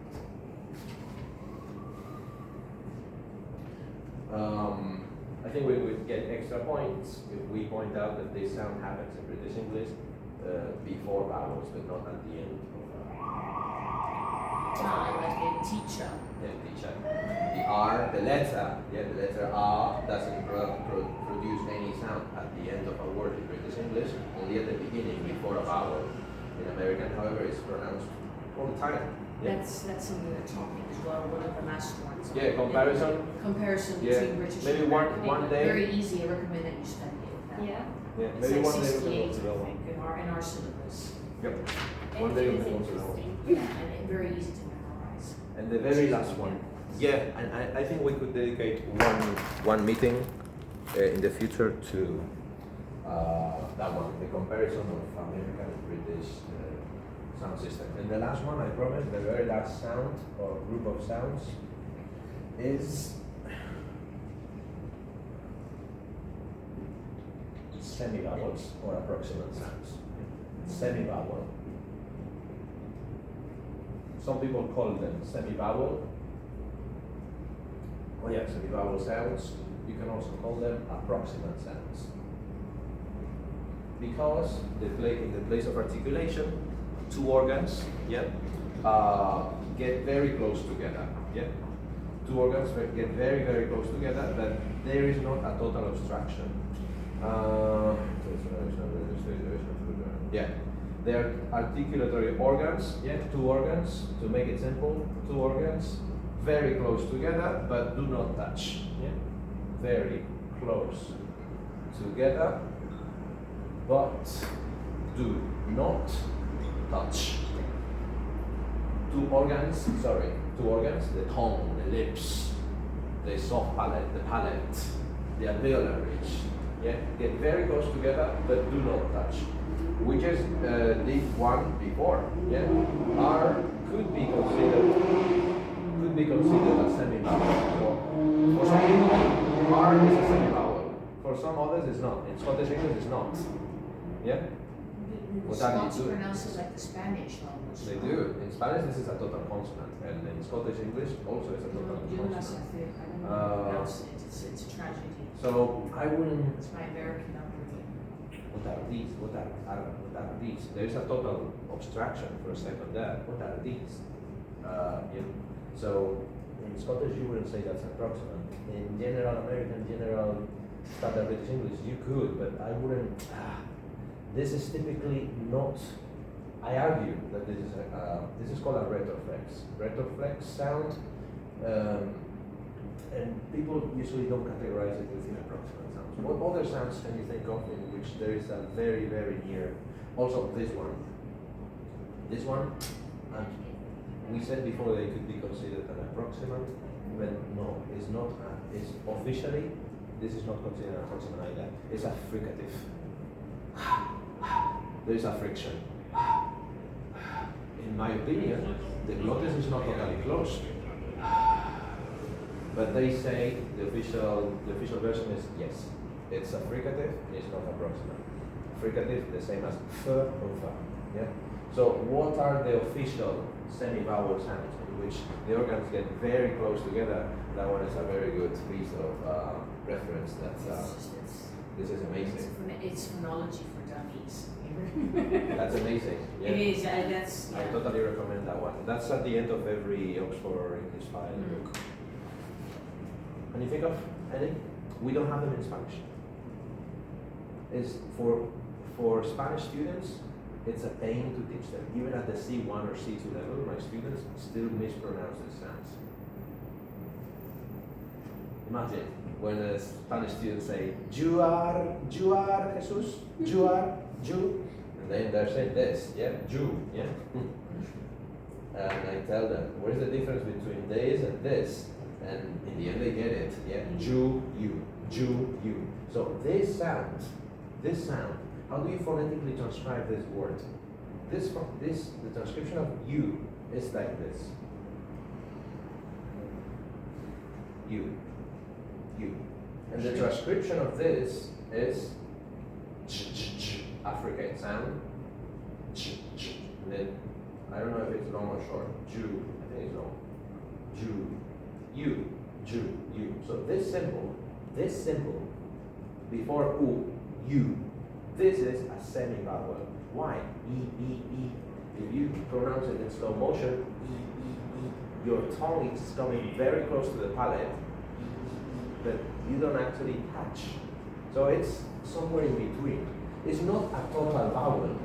[SPEAKER 1] I think we would get extra points if we point out that this sound happens in British English before vowels, but not at the end.
[SPEAKER 3] Like in teacher.
[SPEAKER 1] Yeah, teacher. The R, the letter R doesn't produce any sound at the end of a word in British English, only at the beginning before a vowel. In American, however, it's pronounced all the time. Yeah.
[SPEAKER 3] That's something that taught me as well, one of the last ones.
[SPEAKER 1] Yeah, comparison.
[SPEAKER 3] Comparison
[SPEAKER 1] Yeah.
[SPEAKER 3] between British
[SPEAKER 1] Maybe
[SPEAKER 3] and
[SPEAKER 1] one
[SPEAKER 3] American.
[SPEAKER 1] day.
[SPEAKER 3] Very easy, I recommend that you study it.
[SPEAKER 2] Yeah.
[SPEAKER 1] Yeah,
[SPEAKER 3] It's
[SPEAKER 1] maybe
[SPEAKER 3] like
[SPEAKER 1] one day we
[SPEAKER 3] 68,
[SPEAKER 1] can go to that
[SPEAKER 3] I
[SPEAKER 1] one.
[SPEAKER 3] think, in our syllabus.
[SPEAKER 1] Yep.
[SPEAKER 2] It
[SPEAKER 1] One day we
[SPEAKER 2] is
[SPEAKER 1] can go to that one.
[SPEAKER 2] interesting.
[SPEAKER 3] Yeah, and very easy to memorize.
[SPEAKER 1] And the very last one. Yeah, and I think we could dedicate one meeting in the future to that one, the comparison of American and British sound system. And the last one, I promise, the very last sound or group of sounds is semi-vowels or approximate sounds. Semi-vowel. Some people call them semi-vowel. Oh yeah, semi-vowel sounds. You can also call them approximate sounds. Because in the place of articulation, 2 organs, get very close together. Yeah, 2 organs get very, very close together, but there is not a total obstruction. Yeah, they are articulatory organs. Yeah, 2 organs. To make it simple, 2 organs very close together, but do not touch. Yeah, very close together, but do not touch. 2 organs, the tongue, the lips, the soft palate, the palate, the alveolar ridge. Yeah, get very close together, but do not touch. We just did one before. Yeah, R could be considered a semi-vowel. For some people, R is a semi-vowel. For some others, it's not. In Scottish English, it's not. Yeah.
[SPEAKER 3] The Scots pronounce it like the Spanish almost.
[SPEAKER 1] They do. In Spanish, this is a total consonant, and in Scottish English, also it's a total consonant.
[SPEAKER 3] I don't know how to pronounce it. It's a tragedy.
[SPEAKER 1] So I wouldn't.
[SPEAKER 3] It's my American upbringing.
[SPEAKER 1] What are these? What are these? There is a total abstraction for a second there. What are these? So in Scottish, you wouldn't say that's approximate. In general American, general standard British English, you could, but I wouldn't. This is typically not. I argue that this is called a retroflex. Retroflex sound, and people usually don't categorize it within approximate sounds. What other sounds can you think of in which there is a very, very near? Also, this one. This one, and we said before they could be considered an approximate, but no, it's not. It's officially, this is not considered an approximate either. It's a fricative. there is a friction. In my opinion, the glottis is not totally closed. But they say the official version is yes. It's a fricative, it's not approximant. Fricative, the same as f or fa. Yeah? So what are the official semi-vowel sounds in which the organs get very close together? That one is a very good piece of reference. This is amazing.
[SPEAKER 3] It's phonology for dummies.
[SPEAKER 1] That's amazing. Yeah.
[SPEAKER 3] It is, that's...
[SPEAKER 1] I totally recommend that one. That's at the end of every Oxford English file book. Can you think of any? We don't have them in Spanish. Is for Spanish students, it's a pain to teach them. Even at the C1 or C2 level, my students still mispronounce the sounds. Imagine when a Spanish student say, you are Jesus, you are, you, and then they're saying this, yeah, Jew, yeah. And I tell them, what is the difference between this and this? And in the end they get it, yeah, Jew, you, Jew, you. So this sound, how do you phonetically transcribe this word? The transcription of you is like this. You. And the transcription of this is affricate sound. And then, I don't know if it's long or short. Jew, I think it's long. Jew, you, Jew, you. So this symbol, before U, you. This is a semi-vowel. Why? E. If you pronounce it in slow motion, E. Your tongue is coming very close to the palate, but you don't actually touch. So it's somewhere in between. It's not a total vowel.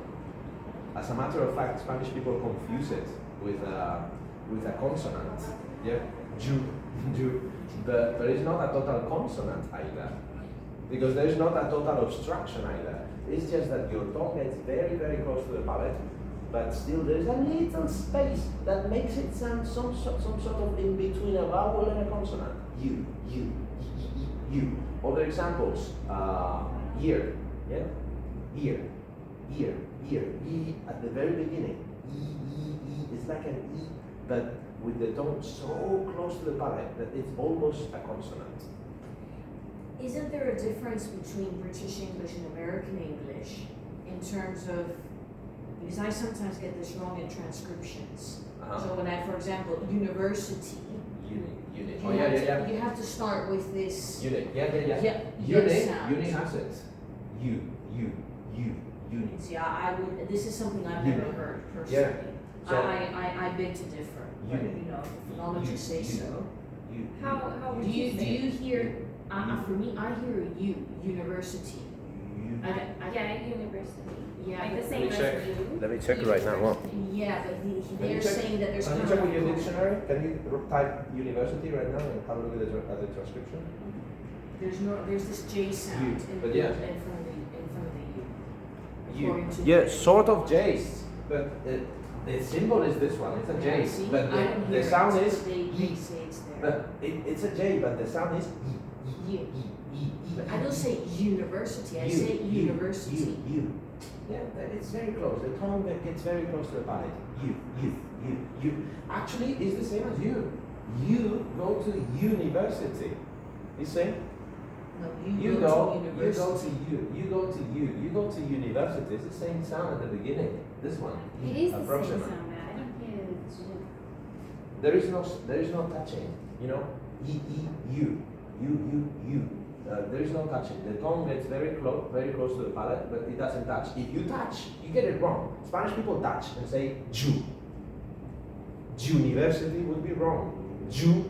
[SPEAKER 1] As a matter of fact, Spanish people confuse it with a consonant. Yeah, Ju. But it's not a total consonant either, because there's not a total obstruction either. It's just that your tongue gets very, very close to the palate, but still there's a little space that makes it sound some sort of in between a vowel and a consonant. You. Other examples, ear, yeah? Ear. E at the very beginning. E. It's like an E, but with the tongue so close to the palate that it's almost a consonant.
[SPEAKER 3] Isn't there a difference between British English and American English in terms of, because I sometimes get this wrong in transcriptions. So when I, for example, university.
[SPEAKER 1] Uni. Oh yeah.
[SPEAKER 3] You have to start with this.
[SPEAKER 1] Uni. Yeah. Uni has it. You. Uni.
[SPEAKER 3] See, I would. This is something I've never heard personally.
[SPEAKER 1] Yeah. So,
[SPEAKER 3] I beg to differ. But, you know, if phonologists say so.
[SPEAKER 2] How would
[SPEAKER 3] Do you
[SPEAKER 2] say?
[SPEAKER 3] hear? For me, I hear university.
[SPEAKER 2] Yeah, university.
[SPEAKER 3] Yeah,
[SPEAKER 2] Like
[SPEAKER 3] but
[SPEAKER 2] the same as you.
[SPEAKER 1] Let me check it right now.
[SPEAKER 3] yeah, but they're saying that there's
[SPEAKER 1] Can you
[SPEAKER 3] kind
[SPEAKER 1] check
[SPEAKER 3] of
[SPEAKER 1] with your dictionary? Can you type university right now and have a look at the transcription?
[SPEAKER 3] there's this J sound in front of the U. According to
[SPEAKER 1] Yeah, sort of J, but the symbol is this one. It's a J,
[SPEAKER 3] see?
[SPEAKER 1] but
[SPEAKER 3] I don't
[SPEAKER 1] the
[SPEAKER 3] hear
[SPEAKER 1] sound
[SPEAKER 3] it.
[SPEAKER 1] is
[SPEAKER 3] They
[SPEAKER 1] E.
[SPEAKER 3] say it's there.
[SPEAKER 1] But it's a J, but the sound is E.
[SPEAKER 3] But I don't say university. I say university.
[SPEAKER 1] You. Yeah, it's very close. The tongue gets very close to the palate. You. Actually, it's the same as you. You go to university. You see?
[SPEAKER 3] No,
[SPEAKER 1] You
[SPEAKER 3] go to
[SPEAKER 1] go
[SPEAKER 3] university.
[SPEAKER 1] You go to university. It's the same sound at the beginning. This one.
[SPEAKER 2] It is the same
[SPEAKER 1] Approximate.
[SPEAKER 2] sound, man. I don't hear it.
[SPEAKER 1] There is no touching. You know, you. There is no touching. The tongue gets very close to the palate, but it doesn't touch. If you touch, you get it wrong. Spanish people touch and say Jew. University would be wrong. Jew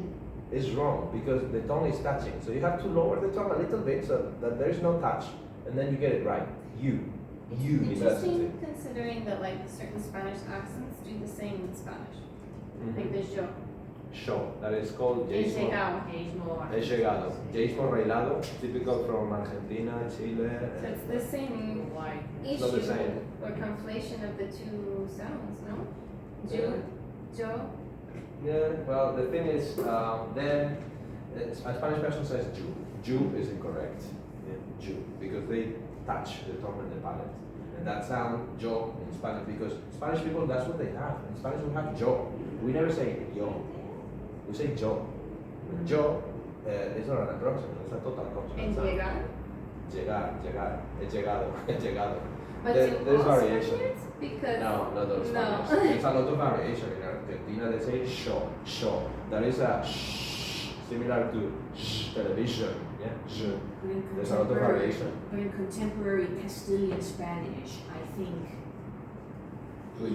[SPEAKER 1] is wrong because the tongue is touching. So you have to lower the tongue a little bit so that there is no touch, and then you get it right. University.
[SPEAKER 2] Interesting considering that like certain Spanish accents do the same in Spanish. Like the yo.
[SPEAKER 1] Show. That is called
[SPEAKER 2] Es
[SPEAKER 1] Jason.
[SPEAKER 2] llegado.
[SPEAKER 1] Es llegado. Jason Railado, typical from Argentina, Chile.
[SPEAKER 2] So it's the same
[SPEAKER 3] Why?
[SPEAKER 1] It's not the
[SPEAKER 2] issue
[SPEAKER 1] same.
[SPEAKER 2] or conflation of the two sounds, no? Ju, jo.
[SPEAKER 1] Yeah, well, the thing is, then a Spanish person says Jew. Jew is incorrect. Yeah, Jew, because they touch the tongue and the palate. And that sound, yo, in Spanish, because Spanish people, that's what they have. In Spanish, we have yo. We never say yo. We say yo. Yo is not an approximant, it's a total consonant
[SPEAKER 2] And
[SPEAKER 1] sound.
[SPEAKER 2] llegar?
[SPEAKER 1] Llegar. He llegado. He llegado.
[SPEAKER 2] But
[SPEAKER 1] There's variation.
[SPEAKER 2] Spaniards? Because
[SPEAKER 1] No, not those
[SPEAKER 2] no.
[SPEAKER 1] Spaniards. There's a lot of variation in Argentina. They say sho. There is a sh similar to television. Yeah, sh. There's a lot of variation.
[SPEAKER 3] But in contemporary Castilian Spanish, I think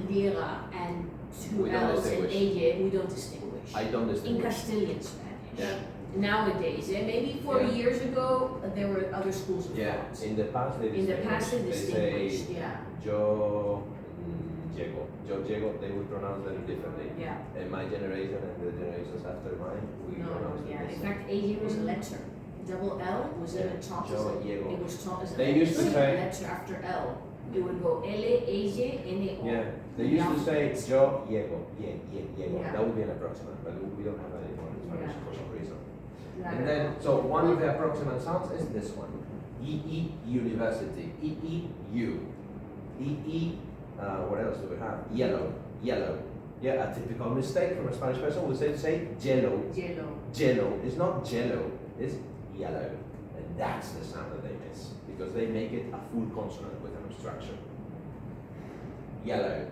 [SPEAKER 3] lira and two
[SPEAKER 1] We don't
[SPEAKER 3] L's and
[SPEAKER 1] distinguish.
[SPEAKER 3] eye, we don't distinguish.
[SPEAKER 1] I don't
[SPEAKER 3] In
[SPEAKER 1] distinguish.
[SPEAKER 3] Castilian Spanish.
[SPEAKER 1] Yeah.
[SPEAKER 3] Nowadays, maybe 40
[SPEAKER 1] Yeah.
[SPEAKER 3] years ago, there were other schools of
[SPEAKER 1] Yeah,
[SPEAKER 3] thought.
[SPEAKER 1] in the past they
[SPEAKER 3] In the past, they
[SPEAKER 1] distinguished.
[SPEAKER 3] distinguished, yeah,
[SPEAKER 1] Yo llego, they would pronounce them differently.
[SPEAKER 3] yeah.
[SPEAKER 1] And my generation and the generations after mine, we
[SPEAKER 3] No,
[SPEAKER 1] pronounce them
[SPEAKER 3] yeah.
[SPEAKER 1] the
[SPEAKER 3] In
[SPEAKER 1] same.
[SPEAKER 3] fact, age was a letter. Double L was
[SPEAKER 1] Yeah.
[SPEAKER 3] even taught as
[SPEAKER 1] Yo
[SPEAKER 3] a,
[SPEAKER 1] llego.
[SPEAKER 3] it was taught as a
[SPEAKER 1] They
[SPEAKER 3] letter.
[SPEAKER 1] used to say-
[SPEAKER 3] letter after L. It would go L, ella, N, O.
[SPEAKER 1] Yeah, they used to say yo llego, llego.
[SPEAKER 3] Yeah.
[SPEAKER 1] That would be an approximant, but we don't have that anymore in Spanish
[SPEAKER 3] Yeah.
[SPEAKER 1] for some reason.
[SPEAKER 3] Yeah.
[SPEAKER 1] And then, so one of the approximant sounds is this one. University. U. What else do we have? Yellow. Yeah, a typical mistake from a Spanish person would say yellow.
[SPEAKER 3] Yellow.
[SPEAKER 1] It's not jello, it's yellow. And that's the sound that they miss, because they make it a full consonant with an obstruction. Yellow.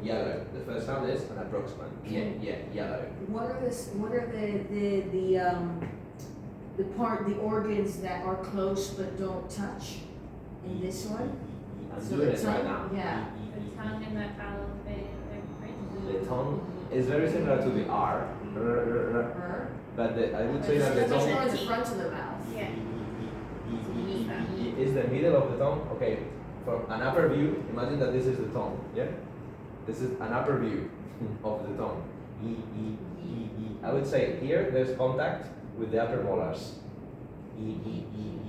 [SPEAKER 1] The first sound is an approximant. Yeah, yellow.
[SPEAKER 3] What are the organs that are close but don't touch in this one?
[SPEAKER 1] I'm
[SPEAKER 3] So
[SPEAKER 1] doing
[SPEAKER 3] the
[SPEAKER 1] it right
[SPEAKER 3] tongue,
[SPEAKER 1] now.
[SPEAKER 3] yeah.
[SPEAKER 2] The tongue and the vowel,
[SPEAKER 1] The tongue is very similar to the R, but I would say that the
[SPEAKER 3] That's
[SPEAKER 1] tongue
[SPEAKER 3] more in the front of the mouth.
[SPEAKER 2] Yeah.
[SPEAKER 1] is the middle of the tongue. Okay, from an upper view, imagine that this is the tongue. Yeah, this is an upper view of the tongue. I would say here there's contact with the upper molars.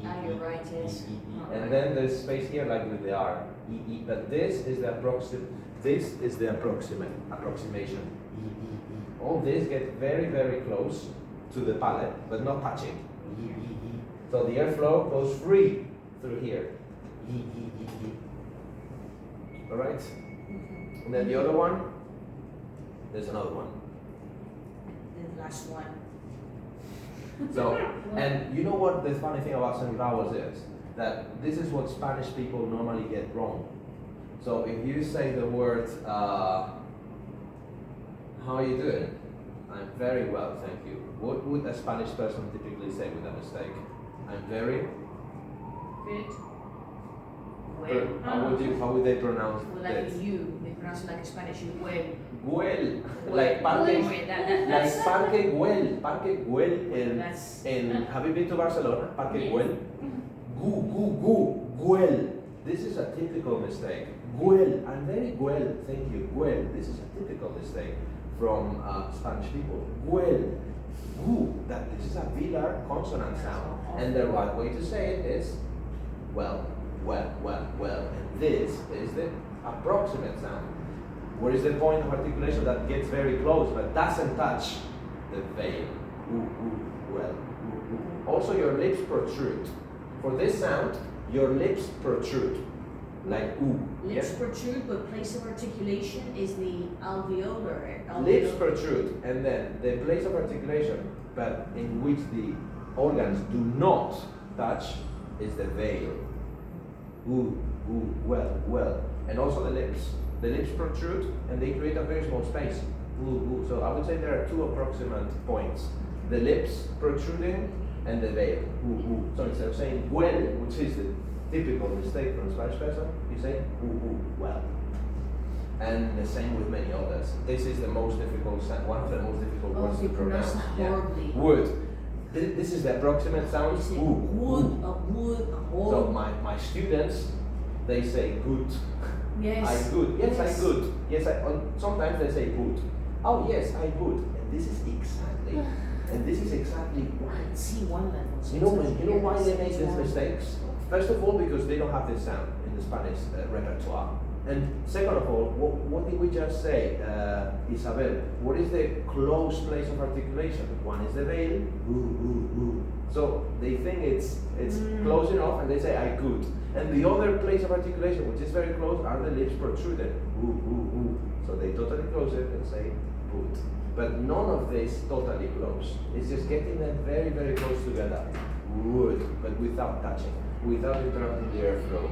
[SPEAKER 3] Ah, you're right, yes.
[SPEAKER 1] And then there's space here like with the R. But this is the approximation. All this gets very, very close to the palate, but not touching. So the airflow goes free through here. Alright? And then the other one, there's another one.
[SPEAKER 3] The last one.
[SPEAKER 1] So, and you know what the funny thing about semivowels is? That this is what Spanish people normally get wrong. So if you say the word, how are you doing? I'm very well, thank you. What would a Spanish person typically say with a mistake? I'm very
[SPEAKER 2] Good.
[SPEAKER 1] good. How would they pronounce
[SPEAKER 3] Well, like
[SPEAKER 1] this?
[SPEAKER 3] you, they pronounce it like a Spanish you,
[SPEAKER 1] Well, like parque, like Parque Güell in have you been to Barcelona? Parque
[SPEAKER 2] Yes.
[SPEAKER 1] Güell? Güell. This is a typical mistake. Güell. I'm very well, thank you. Güell. This is a typical mistake from Spanish people. Güell. This is a velar consonant sound. And the right way to say it is well. And this is the approximate sound. Where is the point of articulation that gets very close but doesn't touch the veil? Well. Also, your lips protrude. For this sound, your lips protrude. Like
[SPEAKER 3] Lips
[SPEAKER 1] yes?
[SPEAKER 3] protrude, but place of articulation is the alveolar.
[SPEAKER 1] Lips protrude, and then the place of articulation, but in which the organs do not touch, is the veil. Well. And also the lips. The lips protrude, and they create a very small space. So I would say there are two approximate points. The lips protruding, and the veil. So instead of saying well, which is the typical mistake from a Spanish person, you say well. And the same with many others. This is the most difficult, one of the most difficult words to pronounce.
[SPEAKER 3] Horribly.
[SPEAKER 1] Wood. This is the approximate sound.
[SPEAKER 3] You say
[SPEAKER 1] Wood.
[SPEAKER 3] wood.
[SPEAKER 1] So my students, they say good.
[SPEAKER 3] Yes.
[SPEAKER 1] I good. Yes,
[SPEAKER 3] Yes.
[SPEAKER 1] I good. Yes, sometimes they say good. Oh yes, I good. And this is exactly why.
[SPEAKER 3] C1 levels.
[SPEAKER 1] You know why they make these mistakes? First of all, because they don't have this sound in the Spanish repertoire. And second of all, what did we just say, Isabel? What is the close place of articulation? One is the veil, ooh. So they think it's close enough, and they say I could. And the other place of articulation, which is very close, are the lips protruded, ooh. So they totally close it and say boot. But none of this totally close. It's just getting them very, very close together, wood, but without touching, without interrupting the airflow.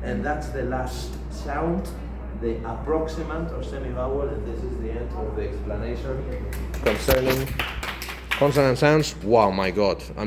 [SPEAKER 1] And that's the last sound, the approximant or semi-vowel, and this is the end of the explanation concerning consonant sounds. Wow, my God, I'm